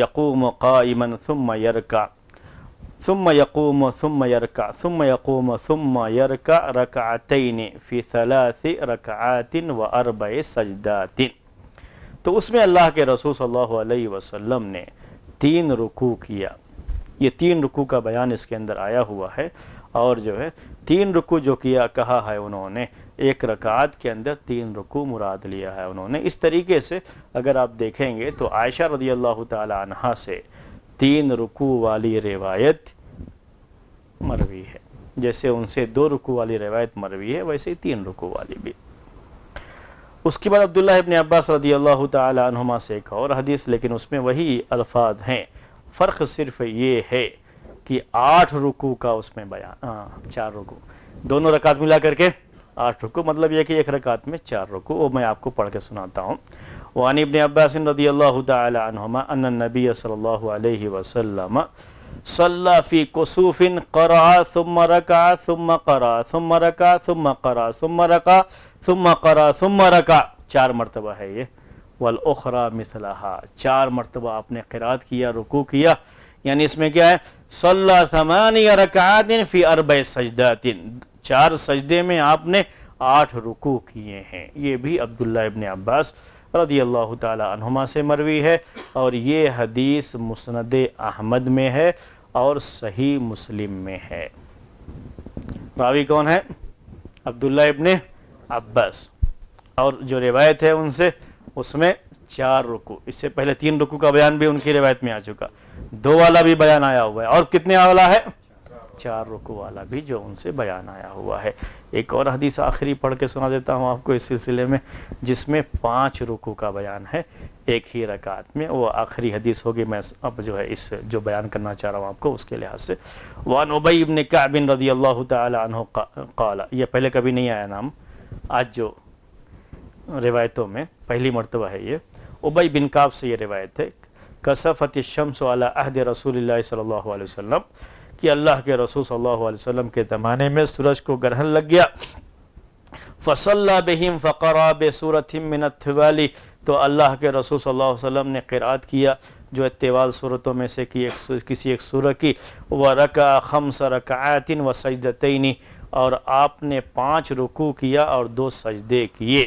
يَقُومُ قَائِمًا ثُمَّ يَرْكَعُ ثم يقوم ثم يركع ثم يقوم ثم يركع ركعتين في 3 ركعات و4 سجدات. تو اس میں اللہ کے رسول صلی اللہ علیہ وسلم نے 3 رکوع کیا. یہ 3 رکوع کا بیان اس کے اندر آیا ہوا ہے، اور جو ہے 3 رکوع جو کیا کہا ہے انہوں نے، ایک رکعت کے اندر 3 رکوع مراد لیا ہے انہوں نے. اس طریقے سے اگر آپ دیکھیں گے تو عائشہ رضی اللہ تعالی عنہا سے 3 رکوع والی روایت مروی ہے، جیسے ان سے 2 رکوع والی روایت مروی ہے ویسے ہی 3 رکوع والی بھی. اس کے بعد عبداللہ ابن عباس رضی اللہ تعالی عنہما سے ایک اور حدیث، لیکن اس میں وہی الفاظ ہیں. فرق صرف یہ ہے کہ 8 رکوع کا اس میں بیان، 4 رکوع، دونوں رکعت ملا کر کے 8 رکوع، مطلب یہ کہ ایک رکعت میں 4 رکوع. وہ میں آپ کو پڑھ کے سناتا ہوں. وعن ابن عباس رضی اللہ تعالی عنہما ان النبی صلی اللہ علیہ وسلم صلی فی کسوف قرأ ثم رکع ثم قرأ ثم رکع ثم قرأ ثم رکع ثم قرأ ثم رکع، 4 مرتبہ ہے یہ. والاخرى مثلها، 4 مرتبہ آپ نے قرات کیا، رکوع کیا. یعنی اس میں کیا ہے؟ صلی 8 رکعات فی 4 سجدات، 4 سجدے میں آپ نے 8 رکوع کیے ہیں. یہ بھی عبداللہ ابن عباس رضی اللہ تعالی عنہما سے مروی ہے، اور یہ حدیث مسند احمد میں ہے اور صحیح مسلم میں ہے. راوی کون ہے؟ عبداللہ ابن عباس. اور جو روایت ہے ان سے، اس میں 4 رکوع، اس سے پہلے 3 رکوع کا بیان بھی ان کی روایت میں آ چکا، 2 والا بھی بیان آیا ہوا ہے، اور کتنے والا ہے؟ 4 رکوع والا بھی جو ان سے بیان آیا ہوا ہے. ایک اور حدیث آخری پڑھ کے سنا دیتا ہوں آپ کو اس سلسلے میں، جس میں 5 رکوع کا بیان ہے ایک ہی رکعت میں. وہ آخری حدیث ہوگی، میں اب جو ہے اس جو بیان کرنا چاہ رہا ہوں آپ کو اس کے لحاظ سے. وعن ابی بن کعب رضی اللہ تعالی عنہ قال، یہ پہلے کبھی نہیں آیا نام، آج جو روایتوں میں پہلی مرتبہ ہے یہ. ابی بن کعب سے یہ روایت ہے، کسفت الشمس علی عہد رسول اللہ صلی اللہ علیہ وسلم، کہ اللہ کے رسول صلی اللہ علیہ وسلم کے زمانے میں سورج کو گرہن لگ گیا. فصلی بہم فقرأ بسورۃ من الطوال، تو اللہ کے رسول صلی اللہ علیہ وسلم نے قرات کیا جو طوال صورتوں میں سے کسی ایک سورہ کی. ورکع 5 رکعات وسجدتین، اور آپ نے 5 رکوع کیا اور 2 سجدے کیے.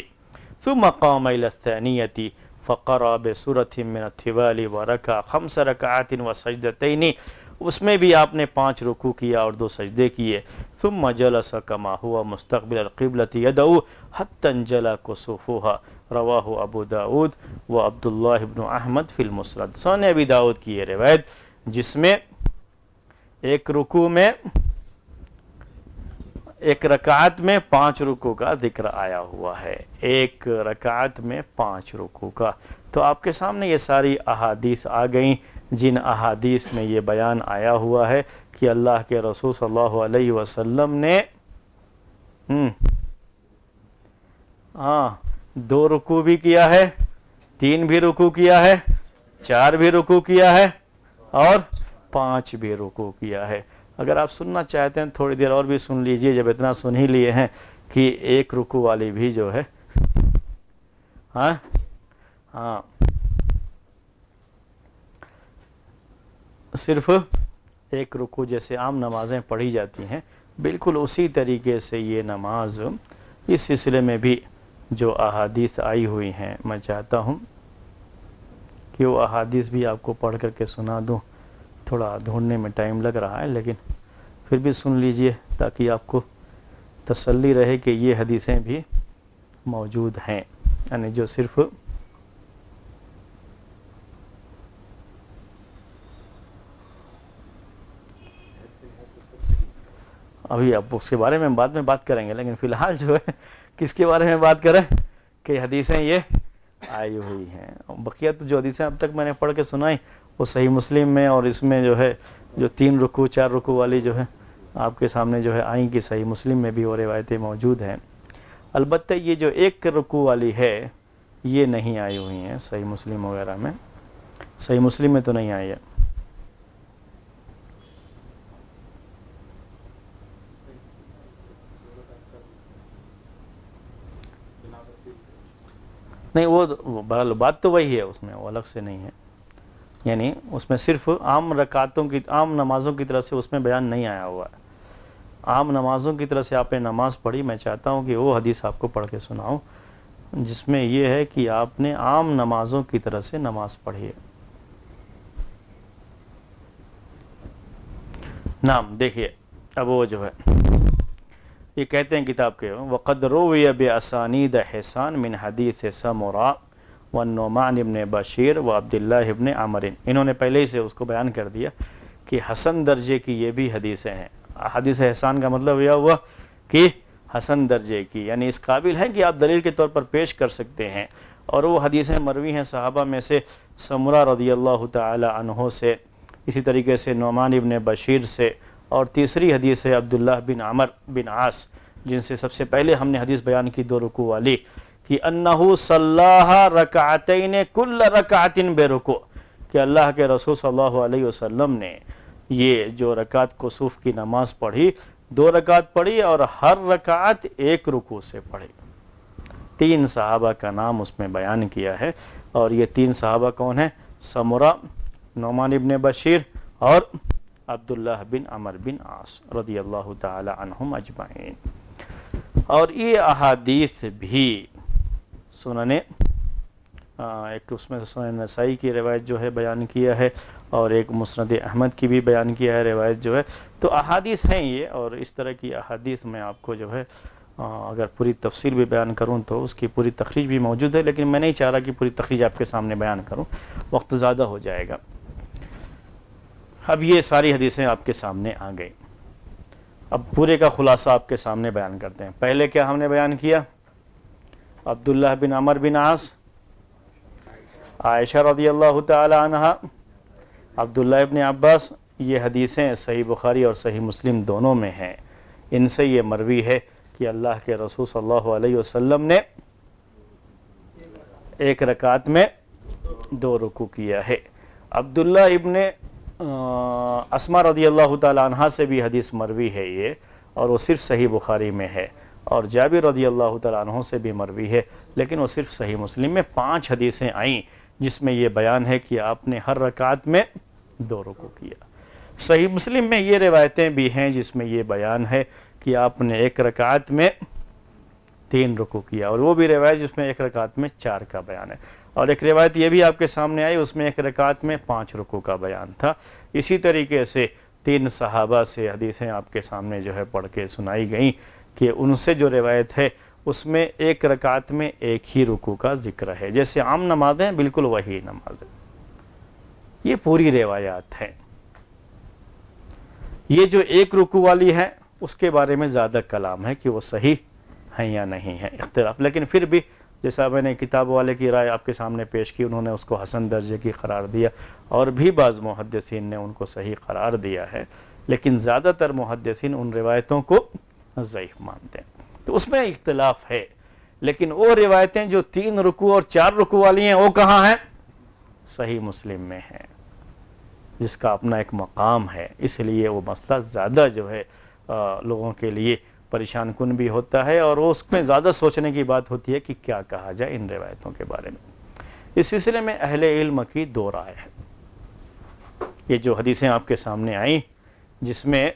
ثم قام الى الثانیة فقرأ بسورة من الطوال وركع 5 ركعات وسجدتين اس میں بھی آپ نے 5 رکوع کیا اور 2 سجدے کیے. ثم جلس كما هو مستقبل القبلة يدعو حتى انجلى كسوفها رواہ ابو داود و عبداللہ ابن احمد فی المسند. سنن ابی داود کی یہ روایت جس میں ایک رکوع میں ایک رکعت میں 5 رکوع کا ذکر آیا ہوا ہے. ایک رکعت میں 5 رکوع کا. تو آپ کے سامنے یہ ساری احادیث آ گئیں جن احادیث میں یہ بیان آیا ہوا ہے کہ اللہ کے رسول صلی اللہ علیہ وسلم نے 2 رکوع بھی کیا ہے، 3 بھی رکوع کیا ہے، 4 بھی رکوع کیا ہے اور 5 بھی رکوع کیا ہے. اگر آپ سننا چاہتے ہیں تھوڑی دیر اور بھی سن لیجئے، جب اتنا سن ہی لیے ہیں کہ ایک رکوع والی بھی جو ہے صرف ایک رکوع جیسے عام نمازیں پڑھی جاتی ہیں بالکل اسی طریقے سے یہ نماز اس سلسلے میں بھی جو احادیث آئی ہوئی ہیں میں چاہتا ہوں کہ وہ احادیث بھی آپ کو پڑھ کر کے سنا دوں. تھوڑا ڈھونڈنے میں ٹائم لگ رہا ہے لیکن پھر بھی سن لیجئے تاکہ آپ کو تسلی رہے کہ یہ حدیثیں بھی موجود ہیں. یعنی جو صرف ابھی اب اس کے بارے میں بعد میں بات کریں گے، لیکن فی الحال جو ہے کس کے بارے میں بات کریں کہ حدیثیں یہ آئی ہوئی ہیں. بقیہ تو جو حدیثیں اب تک میں نے پڑھ کے سنائی وہ صحیح مسلم میں اور اس میں جو ہے جو 3 رکوع 4 رکوع والی جو ہے آپ کے سامنے جو ہے آئیں کہ صحیح مسلم میں بھی وہ روایتیں موجود ہیں. البتہ یہ جو 1 رکوع والی ہے یہ نہیں آئی ہوئی ہیں صحیح مسلم وغیرہ میں. صحیح مسلم میں تو نہیں آئی ہے. نہیں وہ بہرحال بات تو وہی ہے، اس میں وہ الگ سے نہیں ہے. یعنی اس میں صرف عام رکعتوں کی عام نمازوں کی طرح سے اس میں بیان نہیں آیا ہوا ہے. عام نمازوں کی طرح سے آپ نے نماز پڑھی. میں چاہتا ہوں کہ وہ حدیث آپ کو پڑھ کے سناؤں جس میں یہ ہے کہ آپ نے عام نمازوں کی طرح سے نماز پڑھی ہے. نام دیکھیے اب وہ جو ہے یہ کہتے ہیں کتاب کے وقد روی باسانید حسان من حدیث سمرہ والنعمان ابن بشیر و عبداللہ ابن عمر. انہوں نے پہلے ہی سے اس کو بیان کر دیا کہ حسن درجے کی یہ بھی حدیثیں ہیں. حدیث احسان کا مطلب یہ ہوا کہ حسن درجے کی، یعنی اس قابل ہے کہ آپ دلیل کے طور پر پیش کر سکتے ہیں. اور وہ حدیثیں مروی ہیں صحابہ میں سے سمرہ رضی اللہ تعالی عنہ سے، اسی طریقے سے نعمان ابن بشیر سے، اور تیسری حدیث ہے عبداللہ بن عمر بن عاص جن سے سب سے پہلے ہم نے حدیث بیان کی 2 رکوع والی کہ انہو صلاها رکعتین کل رکعت بے رکوع، کہ اللہ کے رسول صلی اللہ علیہ وسلم نے یہ جو رکعت کسوف کی نماز پڑھی 2 رکعت پڑھی اور ہر رکعت 1 رکوع سے پڑھی. 3 صحابہ کا نام اس میں بیان کیا ہے اور یہ 3 صحابہ کون ہیں؟ سمرہ، نعمان ابن بشیر اور عبداللہ بن عمر بن عاص رضی اللہ تعالی عنہم اجمعین. اور یہ احادیث بھی سنن ایک اس میں سنن نسائی کی روایت جو ہے بیان کیا ہے اور ایک مسند احمد کی بھی بیان کیا ہے روایت جو ہے. تو احادیث ہیں یہ، اور اس طرح کی احادیث میں آپ کو جو ہے اگر پوری تفصیل بھی بیان کروں تو اس کی پوری تخریج بھی موجود ہے، لیکن میں نہیں چاہ رہا کہ پوری تخریج آپ کے سامنے بیان کروں، وقت زیادہ ہو جائے گا. اب یہ ساری حدیثیں آپ کے سامنے آ گئی. اب پورے کا خلاصہ آپ کے سامنے بیان کرتے ہیں. پہلے کیا ہم نے بیان کیا؟ عبداللہ بن عمر بن عاص، عائشہ رضی اللہ تعالی عنہا، عبداللہ ابن عباس. یہ حدیثیں صحیح بخاری اور صحیح مسلم دونوں میں ہیں. ان سے یہ مروی ہے کہ اللہ کے رسول صلی اللہ علیہ وسلم نے 1 رکعت میں 2 رکوع کیا ہے. عبداللہ ابن اسما رضی اللہ تعالی عنہ سے بھی حدیث مروی ہے یہ، اور وہ صرف صحیح بخاری میں ہے. اور جابر رضی اللہ تعالی عنہ سے بھی مروی ہے، لیکن وہ صرف صحیح مسلم میں. 5 حدیثیں آئیں جس میں یہ بیان ہے کہ آپ نے ہر رکعت میں 2 رکوع کیا. صحیح مسلم میں یہ روایتیں بھی ہیں جس میں یہ بیان ہے کہ آپ نے 1 رکعت میں 3 رکوع کیا، اور وہ بھی روایت جس میں 1 رکعت میں 4 کا بیان ہے. اور ایک روایت یہ بھی آپ کے سامنے آئی، اس میں ایک رکعت میں 5 رکوع کا بیان تھا۔ اسی طریقے سے 3 صحابہ سے حدیثیں آپ کے سامنے جو ہے پڑھ کے سنائی گئیں کہ ان سے جو روایت ہے اس میں ایک رکعت میں ایک ہی رکوع کا ذکر ہے، جیسے عام نمازیں بالکل وہی نماز ہے۔ یہ پوری روایات ہیں۔ یہ جو ایک رکوع والی ہے اس کے بارے میں زیادہ کلام ہے کہ وہ صحیح ہیں یا نہیں ہے، اختلاف، لیکن پھر بھی جیسا میں نے کتاب والے کی رائے آپ کے سامنے پیش کی، انہوں نے اس کو حسن درجے کی قرار دیا، اور بھی بعض محدثین نے ان کو صحیح قرار دیا ہے، لیکن زیادہ تر محدثین ان روایتوں کو ضعیف مانتے ہیں۔ تو اس میں اختلاف ہے، لیکن وہ روایتیں جو 3 رکوع اور 4 رکوع والی ہیں وہ کہاں ہیں؟ صحیح مسلم میں ہیں، جس کا اپنا ایک مقام ہے۔ اس لیے وہ مسئلہ زیادہ جو ہے لوگوں کے لیے پریشان کن بھی ہوتا ہے، اور اس میں زیادہ سوچنے کی بات ہوتی ہے کہ کیا کہا جائے ان روایتوں کے بارے میں۔ اس سلسلے میں اہل علم کی 2 رائے ہیں۔ یہ جو حدیثیں آپ کے سامنے آئیں جس میں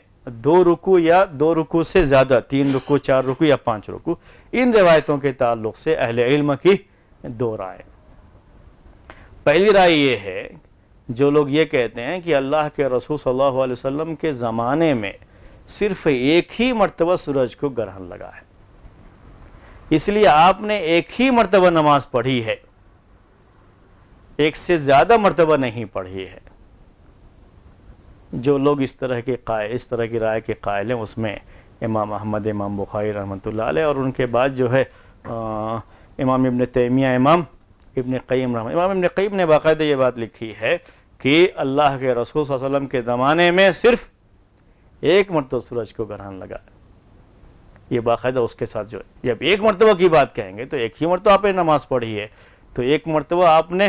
2 رکوع یا 2 رکوع سے زیادہ، 3 رکوع، 4 رکوع یا 5 رکوع، ان روایتوں کے تعلق سے اہل علم کی 2 رائے۔ پہلی رائے یہ ہے، جو لوگ یہ کہتے ہیں کہ اللہ کے رسول صلی اللہ علیہ وسلم کے زمانے میں صرف ایک ہی مرتبہ سورج کو گرہن لگا ہے، اس لیے آپ نے ایک ہی مرتبہ نماز پڑھی ہے، ایک سے زیادہ مرتبہ نہیں پڑھی ہے۔ جو لوگ اس طرح کی رائے کے قائل ہیں، اس میں امام احمد، امام بخاری رحمۃ اللہ علیہ، اور ان کے بعد جو ہے امام ابن تیمیہ، امام ابن قیم امام ابن قیم نے باقاعدہ یہ بات لکھی ہے کہ اللہ کے رسول صلی اللہ علیہ وسلم کے زمانے میں صرف ایک مرتبہ سورج کو گرہن لگا۔ یہ باقاعدہ اس کے ساتھ جو ہے، جب ایک مرتبہ کی بات کہیں گے تو ایک ہی مرتبہ آپ نے نماز پڑھی ہے، تو ایک مرتبہ آپ نے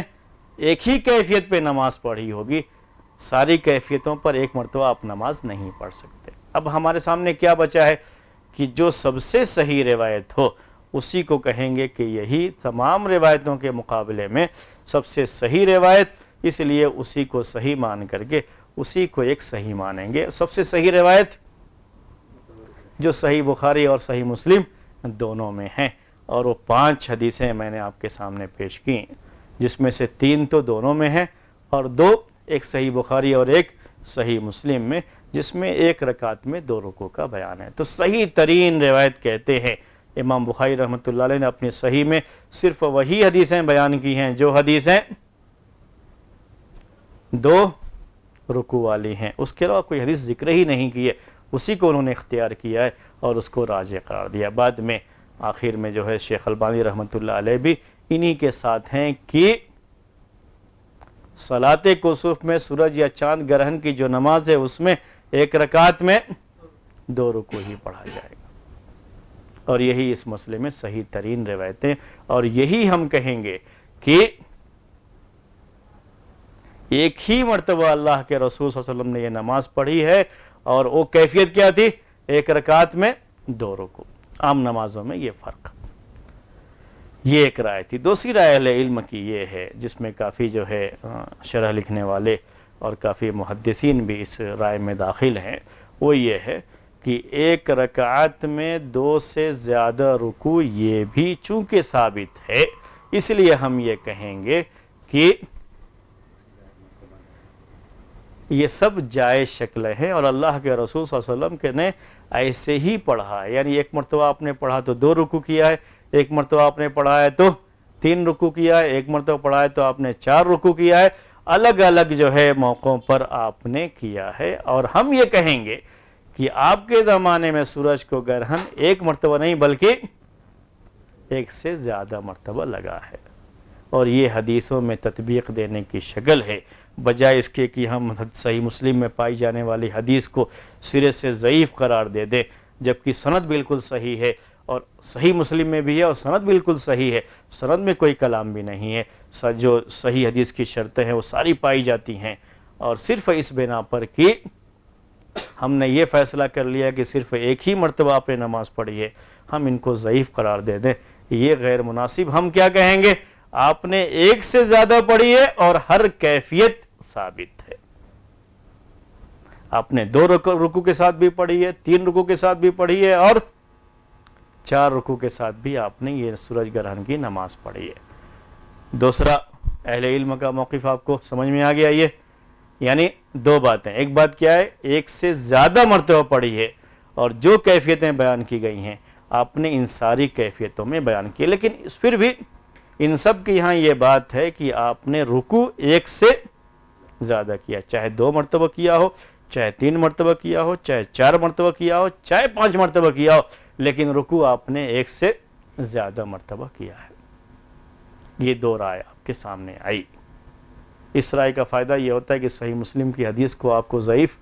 ایک ہی کیفیت پہ نماز پڑھی ہوگی، ساری کیفیتوں پر ایک مرتبہ آپ نماز نہیں پڑھ سکتے۔ اب ہمارے سامنے کیا بچا ہے کہ جو سب سے صحیح روایت ہو اسی کو کہیں گے کہ یہی تمام روایتوں کے مقابلے میں سب سے صحیح روایت، اس لیے اسی کو صحیح مان کر کے اسی کو ایک صحیح مانیں گے۔ سب سے صحیح روایت جو صحیح بخاری اور صحیح مسلم دونوں میں ہیں، اور وہ 5 حدیثیں میں نے آپ کے سامنے پیش کی، جس میں سے 3 تو دونوں میں ہیں اور 2 ایک صحیح بخاری اور ایک صحیح مسلم میں، جس میں ایک رکعت میں 2 رکوع کا بیان ہے۔ تو صحیح ترین روایت کہتے ہیں امام بخاری رحمۃ اللہ علیہ نے اپنی صحیح میں صرف وہی حدیثیں بیان کی ہیں جو حدیثیں 2 رکوع والی ہیں، اس کے علاوہ کوئی حدیث ذکر ہی نہیں کی ہے، اسی کو انہوں نے اختیار کیا ہے اور اس کو راجح قرار دیا۔ بعد میں آخر میں جو ہے شیخ البانی رحمۃ اللہ علیہ بھی انہی کے ساتھ ہیں کہ صلاۃ کسوف میں سورج یا چاند گرہن کی جو نماز ہے اس میں ایک رکعت میں 2 رکوع ہی پڑھا جائے گا، اور یہی اس مسئلے میں صحیح ترین روایتیں، اور یہی ہم کہیں گے کہ ایک ہی مرتبہ اللہ کے رسول صلی اللہ علیہ وسلم نے یہ نماز پڑھی ہے، اور وہ کیفیت کیا تھی؟ ایک رکعت میں 2 رکوع۔ عام نمازوں میں یہ فرق، یہ ایک رائے تھی۔ دوسری رائے اہل علم کی یہ ہے، جس میں کافی جو ہے شرح لکھنے والے اور کافی محدثین بھی اس رائے میں داخل ہیں، وہ یہ ہے کہ ایک رکعت میں 2 سے زیادہ رکوع یہ بھی چونکہ ثابت ہے، اس لیے ہم یہ کہیں گے کہ یہ سب جائز شکلیں ہیں، اور اللہ کے رسول صلی اللہ علیہ وسلم کے نے ایسے ہی پڑھا ہے، یعنی ایک مرتبہ آپ نے پڑھا تو 2 رکوع کیا ہے، ایک مرتبہ آپ نے پڑھا ہے تو 3 رکوع کیا ہے، ایک مرتبہ پڑھا ہے تو آپ نے 4 رکوع کیا ہے، الگ الگ جو ہے موقعوں پر آپ نے کیا ہے۔ اور ہم یہ کہیں گے کہ آپ کے زمانے میں سورج کو گرہن ایک مرتبہ نہیں بلکہ 1 سے زیادہ مرتبہ لگا ہے، اور یہ حدیثوں میں تطبیق دینے کی شکل ہے، بجائے اس کے کہ ہم صحیح مسلم میں پائی جانے والی حدیث کو سرے سے ضعیف قرار دے دیں، جبکہ سند بالکل صحیح ہے، اور صحیح مسلم میں بھی ہے اور سند بالکل صحیح ہے، سند میں کوئی کلام بھی نہیں ہے، جو صحیح حدیث کی شرطیں ہیں وہ ساری پائی جاتی ہیں، اور صرف اس بنا پر کہ ہم نے یہ فیصلہ کر لیا کہ صرف ایک ہی مرتبہ آپ نے نماز پڑھی ہے، ہم ان کو ضعیف قرار دے دیں، یہ غیر مناسب۔ ہم کیا کہیں گے؟ آپ نے 1 سے زیادہ پڑھی ہے اور ہر کیفیت ثابت ہے، آپ نے 2 رکوع کے ساتھ بھی پڑھی ہے، 3 رکوع کے ساتھ بھی پڑھی ہے، اور 4 رکوع کے ساتھ بھی آپ نے یہ سورج گرہن کی نماز پڑھی ہے۔ دوسرا اہل علم کا موقف آپ کو سمجھ میں آ گیا. یہ یعنی دو باتیں، ایک بات کیا ہے، ایک سے زیادہ مرتبہ پڑھی ہے اور جو کیفیتیں بیان کی گئی ہیں آپ نے ان ساری کیفیتوں میں بیان کی، لیکن پھر بھی ان سب کے یہاں یہ بات ہے کہ آپ نے رکوع ایک سے زیادہ کیا، چاہے 2 مرتبہ کیا ہو، چاہے 3 مرتبہ کیا ہو، چاہے 4 مرتبہ کیا ہو، چاہے 5 مرتبہ کیا ہو، لیکن رکوع آپ نے ایک سے زیادہ مرتبہ کیا ہے. یہ دو رائے آپ کے سامنے آئی. اس رائے کا فائدہ یہ ہوتا ہے کہ صحیح مسلم کی حدیث کو آپ کو ضعیف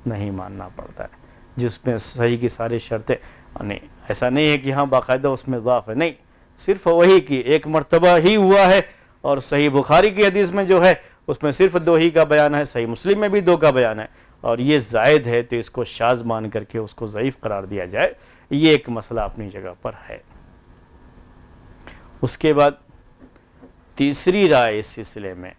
نہیں ماننا پڑتا ہے، جس میں صحیح کی ساری شرطیں، نہیں ایسا نہیں ہے کہ ہاں باقاعدہ اس میں ضعف ہے، نہیں، صرف وہی کہ ایک مرتبہ ہی ہوا ہے، اور صحیح بخاری کی حدیث میں جو ہے اس میں صرف 2 ہی کا بیان ہے، صحیح مسلم میں بھی 2 کا بیان ہے، اور یہ زائد ہے تو اس کو شاذ مان کر کے اس کو ضعیف قرار دیا جائے. یہ ایک مسئلہ اپنی جگہ پر ہے. اس کے بعد تیسری رائے اس سلسلے میں،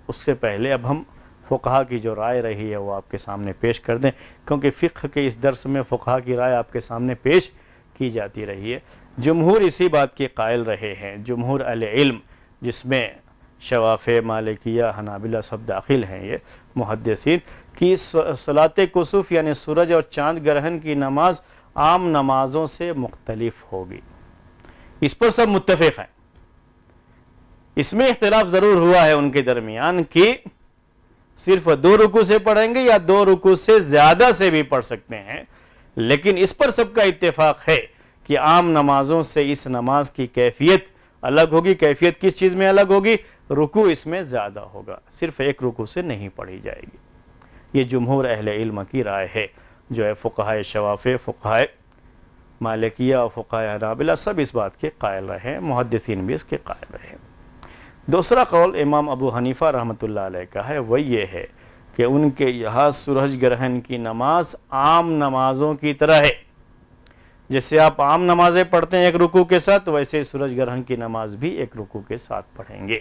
اس سے پہلے اب ہم فقہا کی جو رائے رہی ہے وہ آپ کے سامنے پیش کر دیں، کیونکہ فقہ کے اس درس میں فقہا کی رائے آپ کے سامنے پیش کی جاتی رہی ہے. جمہور اسی بات کے قائل رہے ہیں، جمہور اہل علم جس میں شوافع، مالکیہ، حنابلہ سب داخل ہیں، یہ محدثین، کی صلاۃ کسوف یعنی سورج اور چاند گرہن کی نماز عام نمازوں سے مختلف ہوگی. اس پر سب متفق ہیں. اس میں اختلاف ضرور ہوا ہے ان کے درمیان کہ صرف 2 رکوع سے پڑھیں گے یا 2 رکوع سے زیادہ سے بھی پڑھ سکتے ہیں، لیکن اس پر سب کا اتفاق ہے کہ عام نمازوں سے اس نماز کی کیفیت الگ ہوگی. کیفیت کس چیز میں الگ ہوگی؟ رکوع اس میں زیادہ ہوگا، صرف 1 رکوع سے نہیں پڑھی جائے گی. یہ جمہور اہل علم کی رائے ہے، جو ہے فقہائے شوافع، فقہائے مالکیہ اور فقہائے حنابلہ سب اس بات کے قائل رہے، محدثین بھی اس کے قائل رہے. دوسرا قول امام ابو حنیفہ رحمۃ اللہ علیہ کا ہے، وہ یہ ہے کہ ان کے یہاں سورج گرہن کی نماز عام نمازوں کی طرح ہے. جیسے آپ عام نمازیں پڑھتے ہیں 1 رکوع کے ساتھ، ویسے سورج گرہن کی نماز بھی 1 رکوع کے ساتھ پڑھیں گے،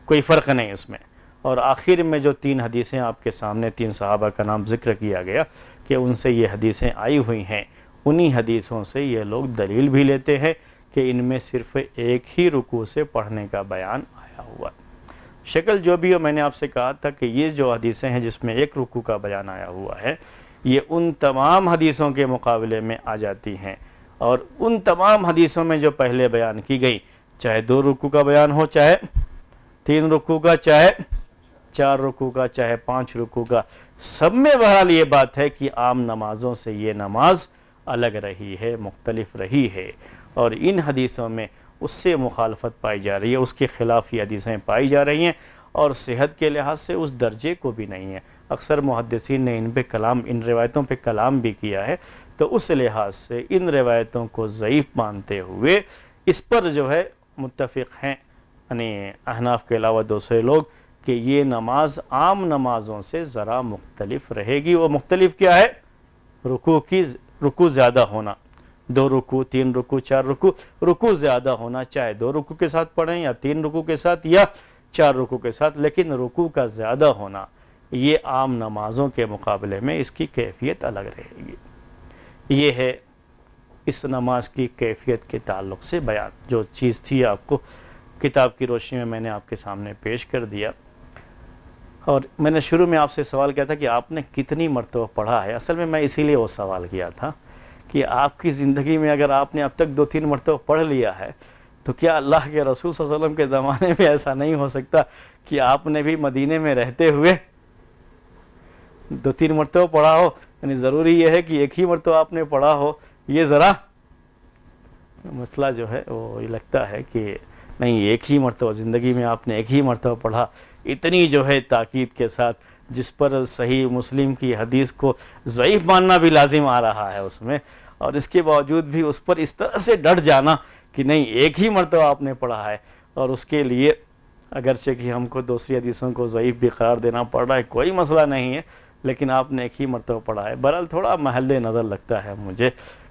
کوئی فرق نہیں اس میں. اور آخر میں جو 3 حدیثیں آپ کے سامنے، 3 صحابہ کا نام ذکر کیا گیا کہ ان سے یہ حدیثیں آئی ہوئی ہیں، انہی حدیثوں سے یہ لوگ دلیل بھی لیتے ہیں کہ ان میں صرف 1 ہی رکوع سے پڑھنے کا بیان آیا ہوا. شکل جو بھی ہو، میں نے آپ سے کہا تھا کہ یہ جو حدیثیں ہیں جس میں 1 رکوع کا بیان آیا ہوا ہے، یہ ان تمام حدیثوں کے مقابلے میں آ جاتی ہیں، اور ان تمام حدیثوں میں جو پہلے بیان کی گئی، چاہے 2 رکوع کا بیان ہو، چاہے 3 رکوع کا، چاہے 4 رکوع کا، چاہے 5 رکوع کا، سب میں بہرحال یہ بات ہے کہ عام نمازوں سے یہ نماز الگ رہی ہے، مختلف رہی ہے. اور ان حدیثوں میں اس سے مخالفت پائی جا رہی ہے، اس کے خلاف یہ حدیثیں پائی جا رہی ہیں، اور صحت کے لحاظ سے اس درجے کو بھی نہیں ہے. اکثر محدثین نے ان روایتوں پہ کلام بھی کیا ہے، تو اس لحاظ سے ان روایتوں کو ضعیف مانتے ہوئے اس پر جو ہے متفق ہیں، یعنی احناف کے علاوہ دوسرے لوگ، کہ یہ نماز عام نمازوں سے ذرا مختلف رہے گی. وہ مختلف کیا ہے؟ رکوع زیادہ ہونا، 2 رکوع، 3 رکوع، 4 رکوع، رکوع زیادہ ہونا، چاہے 2 رکوع کے ساتھ پڑھیں یا 3 رکوع کے ساتھ یا 4 رکوع کے ساتھ، لیکن رکوع کا زیادہ ہونا یہ عام نمازوں کے مقابلے میں اس کی کیفیت الگ رہے گی. یہ ہے اس نماز کی کیفیت کے تعلق سے بیان. جو چیز تھی آپ کو کتاب کی روشنی میں نے آپ کے سامنے پیش کر دیا. اور میں نے شروع میں آپ سے سوال کیا تھا کہ آپ نے کتنی مرتبہ پڑھا ہے. اصل میں اسی لیے وہ سوال کیا تھا کہ آپ کی زندگی میں اگر آپ نے اب تک 2-3 مرتبہ پڑھ لیا ہے تو کیا اللہ کے رسول صلی اللہ علیہ وسلم کے زمانے میں ایسا نہیں ہو سکتا کہ آپ نے بھی مدینے میں رہتے ہوئے 2-3 مرتبہ پڑھا ہو؟ یعنی ضروری یہ ہے کہ 1 ہی مرتبہ آپ نے پڑھا ہو. یہ ذرا مسئلہ جو ہے وہ یہ لگتا ہے کہ نہیں، 1 ہی مرتبہ زندگی میں آپ نے 1 ہی مرتبہ پڑھا، اتنی جو ہے تاکید کے ساتھ، جس پر صحیح مسلم کی حدیث کو ضعیف ماننا بھی لازم آ رہا ہے اس میں، اور اس کے باوجود بھی اس پر اس طرح سے ڈٹ جانا کہ نہیں 1 ہی مرتبہ آپ نے پڑھا ہے، اور اس کے لیے اگرچہ کہ ہم کو دوسری حدیثوں کو ضعیف بھی قرار دینا پڑ رہا ہے، کوئی مسئلہ نہیں ہے، لیکن آپ نے 1 ہی مرتبہ پڑھا ہے. بہرحال تھوڑا محل نظر لگتا ہے مجھے،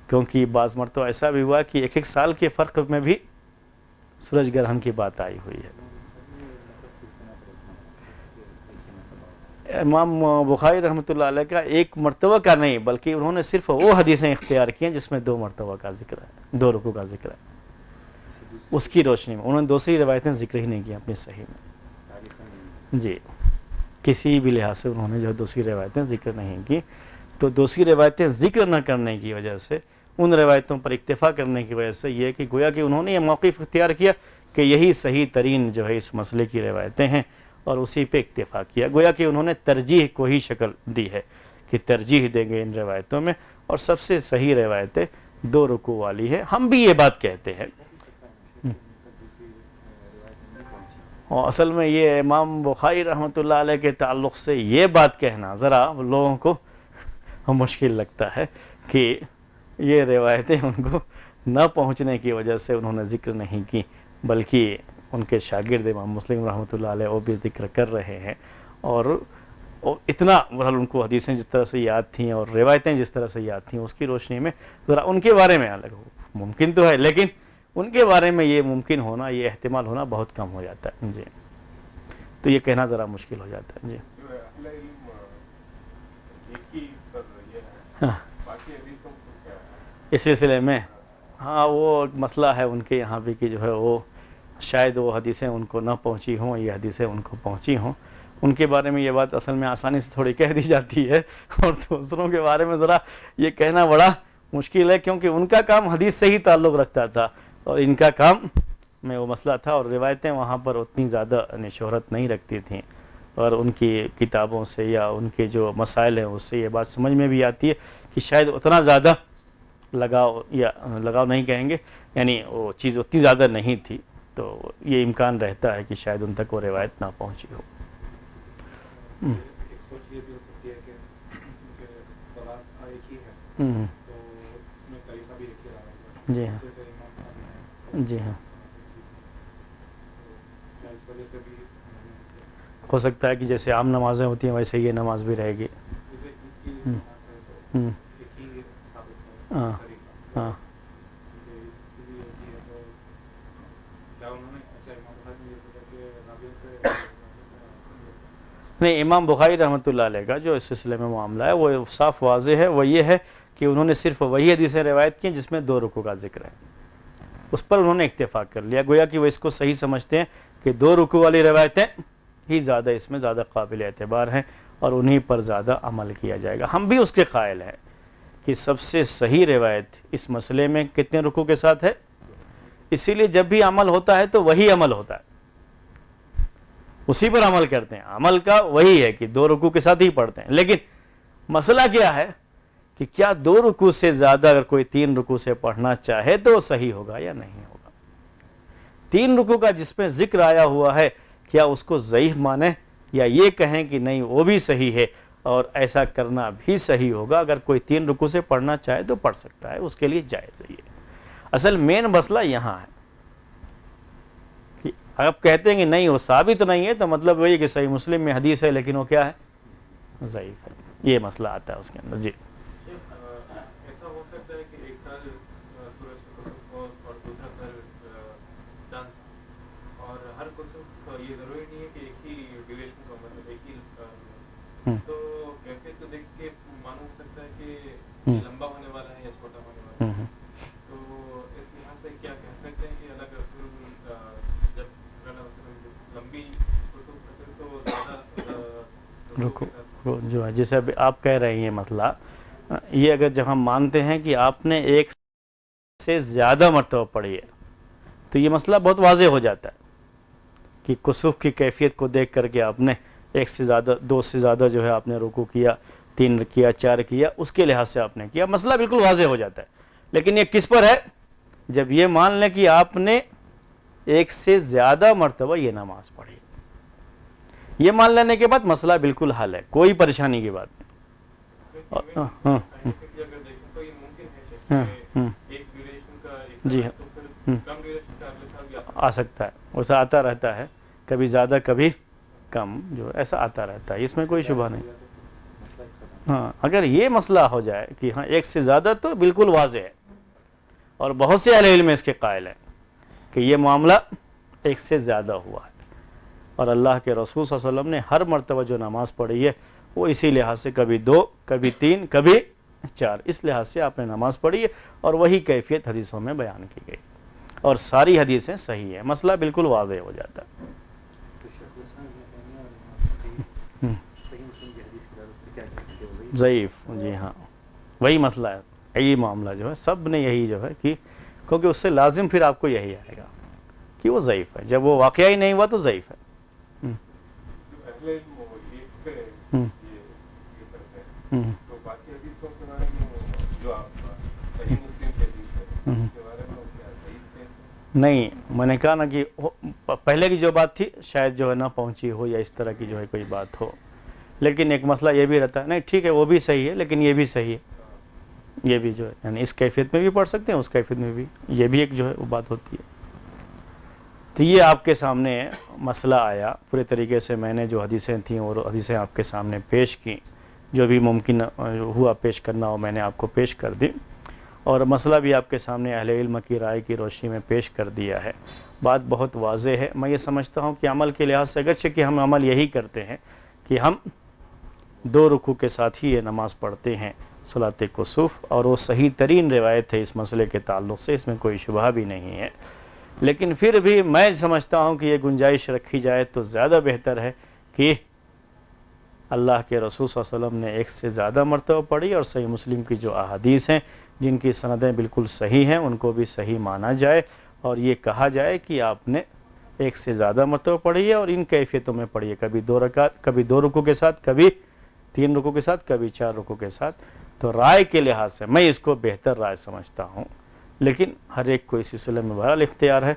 کیونکہ بعض مرتبہ ایسا بھی ہوا کہ 1 سال کے فرق میں بھی سورج گرہن کی بات آئی ہوئی ہے. امام بخاری رحمۃ اللہ علیہ کا 1 مرتبہ کا نہیں، بلکہ انہوں نے صرف وہ حدیثیں اختیار کی ہیں جس میں 2 مرتبہ کا ذکر ہے، 2 رکوع کا ذکر ہے. اس کی روشنی میں انہوں نے دوسری روایتیں ذکر ہی نہیں کی اپنی صحیح میں جی، کسی بھی لحاظ سے انہوں نے جو دوسری روایتیں ذکر نہیں کی. تو دوسری روایتیں ذکر نہ کرنے کی وجہ سے، ان روایتوں پر اکتفا کرنے کی وجہ سے یہ کہ گویا کہ انہوں نے یہ موقف اختیار کیا کہ یہی صحیح ترین جو ہے اس مسئلے کی روایتیں ہیں اور اسی پہ اکتفا کیا. گویا کہ انہوں نے ترجیح کو ہی شکل دی ہے کہ ترجیح دیں گے ان روایتوں میں، اور سب سے صحیح روایتیں 2 رکوع والی ہے. ہم بھی یہ بات کہتے ہیں، اور اصل میں یہ امام بخاری رحمۃ اللہ علیہ کے تعلق سے یہ بات کہنا ذرا لوگوں کو مشکل لگتا ہے کہ یہ روایتیں ان کو نہ پہنچنے کی وجہ سے انہوں نے ذکر نہیں کی، بلکہ ان کے شاگرد امام مسلم رحمۃ اللہ علیہ وہ بھی ذکر کر رہے ہیں. اور اتنا بہرحال ان کو حدیثیں جس طرح سے یاد تھیں اور روایتیں جس طرح سے یاد تھیں، اس کی روشنی میں ذرا ان کے بارے میں الگ ممکن تو ہے، لیکن ان کے بارے میں یہ ممکن ہونا، یہ احتمال ہونا بہت کم ہو جاتا ہے جی. تو یہ کہنا ذرا مشکل ہو جاتا ہے جی. ہاں اس سلسلے میں ہاں وہ مسئلہ ہے ان کے یہاں بھی کہ جو ہے وہ شاید وہ حدیثیں ان کو نہ پہنچی ہوں، یہ حدیثیں ان کو پہنچی ہوں. ان کے بارے میں یہ بات اصل میں آسانی سے تھوڑی کہہ دی جاتی ہے، اور دوسروں کے بارے میں ذرا یہ کہنا بڑا مشکل ہے، کیونکہ ان کا کام حدیث سے ہی تعلق رکھتا تھا اور ان کا کام میں وہ مسئلہ تھا، اور روایتیں وہاں پر اتنی زیادہ شہرت نہیں رکھتی تھیں، اور ان کی کتابوں سے یا ان کے جو مسائل ہیں اس سے یہ بات سمجھ میں بھی آتی ہے کہ شاید اتنا زیادہ لگاؤ، یا لگاؤ نہیں کہیں گے، یعنی وہ چیز اتنی زیادہ نہیں تھی، تو یہ امکان رہتا ہے کہ شاید ان تک وہ روایت نہ پہنچی ہو. جی ہاں جی ہاں، ہو سکتا ہے کہ جیسے عام نمازیں ہوتی ہیں ویسے یہ نماز بھی رہے گی. ہاں ہاں نہیں، امام بخاری رحمۃ اللہ علیہ کا جو اس سلسلے میں معاملہ ہے وہ صاف واضح ہے. وہ یہ ہے کہ انہوں نے صرف وہی حدیثیں روایت کی جس میں 2 رکوع کا ذکر ہے، اس پر انہوں نے اکتفا کر لیا. گویا کہ وہ اس کو صحیح سمجھتے ہیں کہ 2 رکوع والی روایتیں ہی زیادہ اس میں زیادہ قابل اعتبار ہیں اور انہی پر زیادہ عمل کیا جائے گا. ہم بھی اس کے قائل ہیں کہ سب سے صحیح روایت اس مسئلے میں کتنے رکوع کے ساتھ ہے، اسی لیے جب بھی عمل ہوتا ہے تو وہی عمل ہوتا ہے، اسی پر عمل کرتے ہیں. عمل کا وہی ہے کہ 2 رکوع کے ساتھ ہی پڑھتے ہیں، لیکن مسئلہ کیا ہے کہ کیا 2 رکوع سے زیادہ اگر کوئی 3 رکوع سے پڑھنا چاہے تو صحیح ہوگا یا نہیں ہوگا. 3 رکوع کا جس میں ذکر آیا ہوا ہے کیا اس کو ضعیف مانیں یا یہ کہیں کہ نہیں وہ بھی صحیح ہے اور ایسا کرنا بھی صحیح ہوگا. اگر کوئی 3 رکوع سے پڑھنا چاہے تو پڑھ سکتا ہے، اس کے لیے جائز ہے. اصل مین مسئلہ یہاں ہے کہ آپ کہتے ہیں کہ نہیں وہ ثابت نہیں ہے، تو مطلب وہی کہ صحیح مسلم میں حدیث ہے لیکن وہ کیا ہے، ضعیف ہے. یہ مسئلہ آتا ہے اس کے اندر. جی ایسا ہو سکتا ہے کہ ایک سال سورج کا کسوف ہو اور دوسرا سال چاند، اور ہر کسوف یہ ضروری نہیں ہے کہ ایک ہی ڈیوریشن کا، مطلب ایک ہی، تو کیفیت کو دیکھ کے معلوم ہو سکتا ہے کہ یہ لمبا ہونے والا ہے یا چھوٹا ہونے والا ہے. تو اس لحاظ سے کیا کہہ سکتے ہیں کہ اللہ کے رسول جب لمبی کسوف کرتے تو زیادہ رکوع جو ہے، جیسے ابھی آپ کہہ رہے ہیں یہ مسئلہ، یہ اگر جب ہم مانتے ہیں کہ آپ نے ایک سے زیادہ مرتبہ پڑھی ہے تو یہ مسئلہ بہت واضح ہو جاتا ہے کہ کسوف کی کیفیت کو دیکھ کر کے آپ نے 1 سے زیادہ 2 سے زیادہ جو ہے آپ نے رکوع کیا، 3 کیا، 4 کیا، اس کے لحاظ سے آپ نے کیا، مسئلہ بالکل واضح ہو جاتا ہے. لیکن یہ کس پر ہے؟ جب یہ مان لیں کہ آپ نے 1 سے زیادہ مرتبہ یہ نماز پڑھی، یہ مان لینے کے بعد مسئلہ بالکل حل ہے، کوئی پریشانی کی بات نہیں. جی ہاں، آ سکتا ہے، ویسا آتا رہتا ہے، کبھی زیادہ کبھی کم، جو ایسا آتا رہتا ہے، اس میں کوئی شبہ نہیں. ہاں اگر یہ مسئلہ ہو جائے کہ ہاں 1 سے زیادہ، تو بالکل واضح ہے، اور بہت سے اہل علم اس کے قائل ہیں کہ یہ معاملہ 1 سے زیادہ ہوا ہے، اور اللہ کے رسول صلی اللہ علیہ وسلم نے ہر مرتبہ جو نماز پڑھی ہے وہ اسی لحاظ سے کبھی 2 کبھی 3 کبھی 4 اس لحاظ سے آپ نے نماز پڑھی ہے، اور وہی کیفیت حدیثوں میں بیان کی گئی. اور ساری حدیثیں صحیح ہیں، مسئلہ بالکل واضح ہو جاتا ہے۔ ضعیف، جی ہاں وہی مسئلہ ہے، یہی معاملہ جو ہے سب نے یہی جو ہے کہ کیونکہ اس سے لازم پھر آپ کو یہی آئے گا کہ وہ ضعیف ہے، جب وہ واقعہ ہی نہیں ہوا تو ضعیف ہے۔ اہل علم وہ ایک ہے یہ کرتے ہیں، تو باقی حدیثوں کے بارے میں جو آپ صحیح مسلم کی حدیث ہے اس کے بارے میں وہ کیا ضعیف کہتے ہیں؟ نہیں، میں نے کہا نا کہ پہلے کی جو بات تھی شاید جو ہے نہ پہنچی ہو یا اس طرح کی جو ہے کوئی بات ہو، لیکن ایک مسئلہ یہ بھی رہتا ہے نہیں ٹھیک ہے وہ بھی صحیح ہے لیکن یہ بھی صحیح ہے، یہ بھی جو ہے یعنی اس کیفیت میں بھی پڑھ سکتے ہیں اس کیفیت میں بھی، یہ بھی ایک جو ہے وہ بات ہوتی ہے۔ تو یہ آپ کے سامنے مسئلہ آیا، پورے طریقے سے میں نے جو حدیثیں تھیں اور حدیثیں آپ کے سامنے پیش کی، جو بھی ممکن ہوا پیش کرنا ہو میں نے آپ کو پیش کر دی، اور مسئلہ بھی آپ کے سامنے اہل علم کی رائے کی روشنی میں پیش کر دیا ہے۔ بات بہت واضح ہے، میں یہ سمجھتا ہوں کہ عمل کے لحاظ سے اگرچہ کہ ہم عمل یہی کرتے ہیں کہ ہم 2 رکوع کے ساتھ ہی یہ نماز پڑھتے ہیں صلاۃ کسوف، اور وہ صحیح ترین روایت ہے اس مسئلے کے تعلق سے، اس میں کوئی شبہ بھی نہیں ہے، لیکن پھر بھی میں سمجھتا ہوں کہ یہ گنجائش رکھی جائے تو زیادہ بہتر ہے کہ اللہ کے رسول صلی اللہ علیہ وسلم نے 1 سے زیادہ مرتبہ پڑھی، اور صحیح مسلم کی جو احادیث ہیں جن کی سندیں بالکل صحیح ہیں ان کو بھی صحیح مانا جائے، اور یہ کہا جائے کہ آپ نے 1 سے زیادہ مرتبہ پڑھی ہے اور ان کیفیتوں میں پڑھی ہے، کبھی 2 رکعت، کبھی 2 رکوع کے ساتھ، کبھی 3 رکوع کے ساتھ، کبھی 4 رکوع کے ساتھ۔ تو رائے کے لحاظ سے میں اس کو بہتر رائے سمجھتا ہوں، لیکن ہر ایک کو اس سلسلے میں بہرحال اختیار ہے،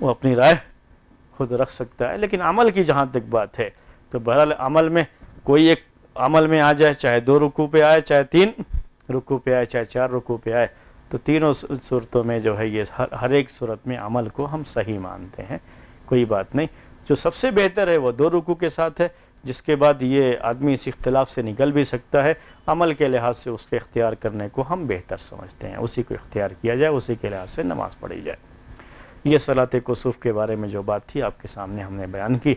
وہ اپنی رائے خود رکھ سکتا ہے، لیکن عمل کی جہاں تک بات ہے تو بہرحال عمل میں کوئی ایک عمل میں آ جائے، چاہے 2 رکوع پہ آئے، چاہے 3 رکوع پہ آئے، چاہے 4 رکوع پہ آئے، تو تینوں صورتوں میں جو ہے یہ ہر ایک صورت میں عمل کو ہم صحیح مانتے ہیں، کوئی بات نہیں۔ جو سب سے بہتر ہے وہ 2 رکوع کے ساتھ ہے، جس کے بعد یہ آدمی اس اختلاف سے نکل بھی سکتا ہے، عمل کے لحاظ سے اس کے اختیار کرنے کو ہم بہتر سمجھتے ہیں، اسی کو اختیار کیا جائے، اسی کے لحاظ سے نماز پڑھی جائے۔ یہ صلاۃ کسوف کے بارے میں جو بات تھی آپ کے سامنے ہم نے بیان کی۔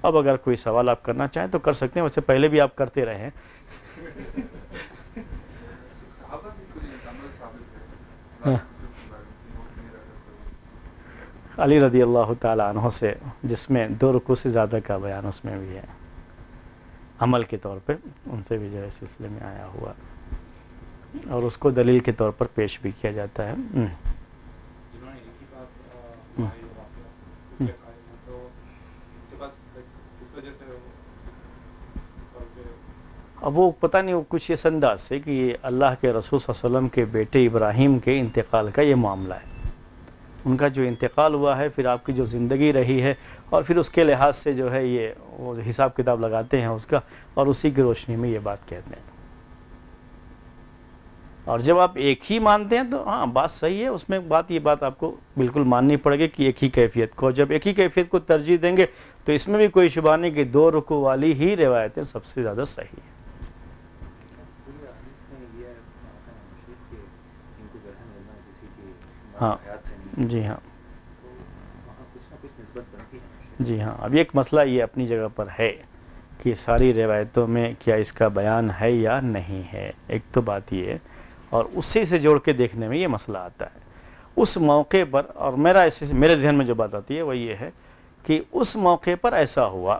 اب اگر کوئی سوال آپ کرنا چاہیں تو کر سکتے ہیں، ویسے پہلے بھی آپ کرتے رہے ہیں۔ علی رضی اللہ تعالیٰ عنہ سے جس میں 2 رکوع سے زیادہ کا بیان اس میں بھی ہے، عمل کے طور پہ ان سے بھی جو ہے سلسلے میں آیا ہوا، اور اس کو دلیل کے طور پر پیش بھی کیا جاتا ہے۔ اب وہ پتہ نہیں وہ کچھ اس انداز سے کہ اللہ کے رسول صلی اللہ علیہ وسلم کے بیٹے ابراہیم کے انتقال کا یہ معاملہ ہے، ان کا جو انتقال ہوا ہے، پھر آپ کی جو زندگی رہی ہے، اور پھر اس کے لحاظ سے جو ہے یہ وہ حساب کتاب لگاتے ہیں اس کا، اور اسی کی روشنی میں یہ بات کہتے ہیں۔ اور جب آپ ایک ہی مانتے ہیں تو ہاں بات صحیح ہے، اس میں یہ بات آپ کو بالکل ماننی پڑے گی کہ ایک ہی کیفیت کو، جب ایک ہی کیفیت کو ترجیح دیں گے تو اس میں بھی کوئی شبہ نہیں کہ 2 رکوع والی ہی روایتیں سب سے زیادہ صحیح ہیں۔ ہاں جی ہاں جی ہاں، اب ایک مسئلہ یہ اپنی جگہ پر ہے کہ ساری روایتوں میں کیا اس کا بیان ہے یا نہیں ہے، ایک تو بات یہ ہے، اور اسی سے جوڑ کے دیکھنے میں یہ مسئلہ آتا ہے اس موقع پر، اور میرے ذہن میں جو بات آتی ہے وہ یہ ہے کہ اس موقع پر ایسا ہوا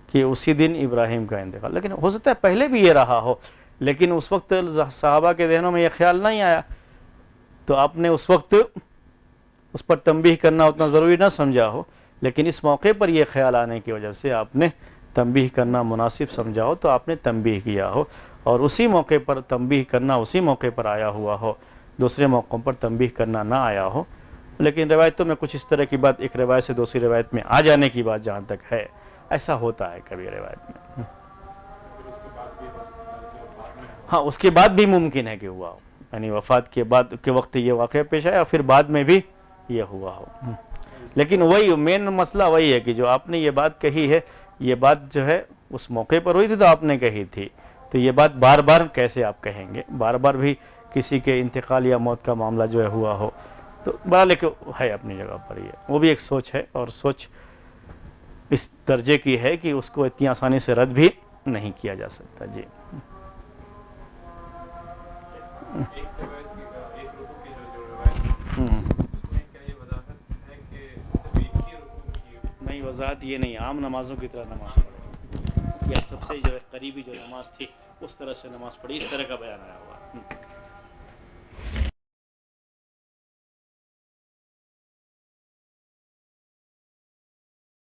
کہ اسی دن ابراہیم کا انتقال، لیکن ہو سکتا ہے پہلے بھی یہ رہا ہو، لیکن اس وقت صحابہ کے ذہنوں میں یہ خیال نہیں آیا، تو آپ نے اس وقت اس پر تنبیہ کرنا اتنا ضروری نہ سمجھا ہو، لیکن اس موقع پر یہ خیال آنے کی وجہ سے آپ نے تنبیہ کرنا مناسب سمجھا ہو تو آپ نے تنبیہ کیا ہو، اور اسی موقع پر تنبیہ کرنا اسی موقع پر آیا ہوا ہو، دوسرے موقعوں پر تنبیہ کرنا نہ آیا ہو۔ لیکن روایتوں میں کچھ اس طرح کی بات ایک روایت سے دوسری روایت میں آ جانے کی بات جہاں تک ہے، ایسا ہوتا ہے کبھی روایت میں، ہاں اس کے بعد بھی ممکن ہے کہ ہوا ہو، یعنی وفات کے بعد کے وقت یہ واقعہ پیش آیا اور پھر بعد میں بھی یہ ہوا ہو، لیکن وہی مین مسئلہ وہی ہے کہ جو آپ نے یہ بات کہی ہے، یہ بات جو ہے اس موقع پر ہوئی تھی تو آپ نے کہی تھی، تو یہ بات بار بار کیسے آپ کہیں گے، بار بار بھی کسی کے انتقال یا موت کا معاملہ جو ہے ہوا ہو، تو بہرحال ہے اپنی جگہ پر، یہ وہ بھی ایک سوچ ہے، اور سوچ اس درجے کی ہے کہ اس کو اتنی آسانی سے رد بھی نہیں کیا جا سکتا۔ جی ایک روایت کی ایک رکوع کی جو روایت اس میں کیا یہ وضاحت وضاحت یہ نہیں عام نمازوں کی طرح نماز پڑھیں، یا سب سے جو ہے قریبی جو نماز تھی اس طرح سے نماز پڑھی، اس طرح کا بیان آیا ہوا.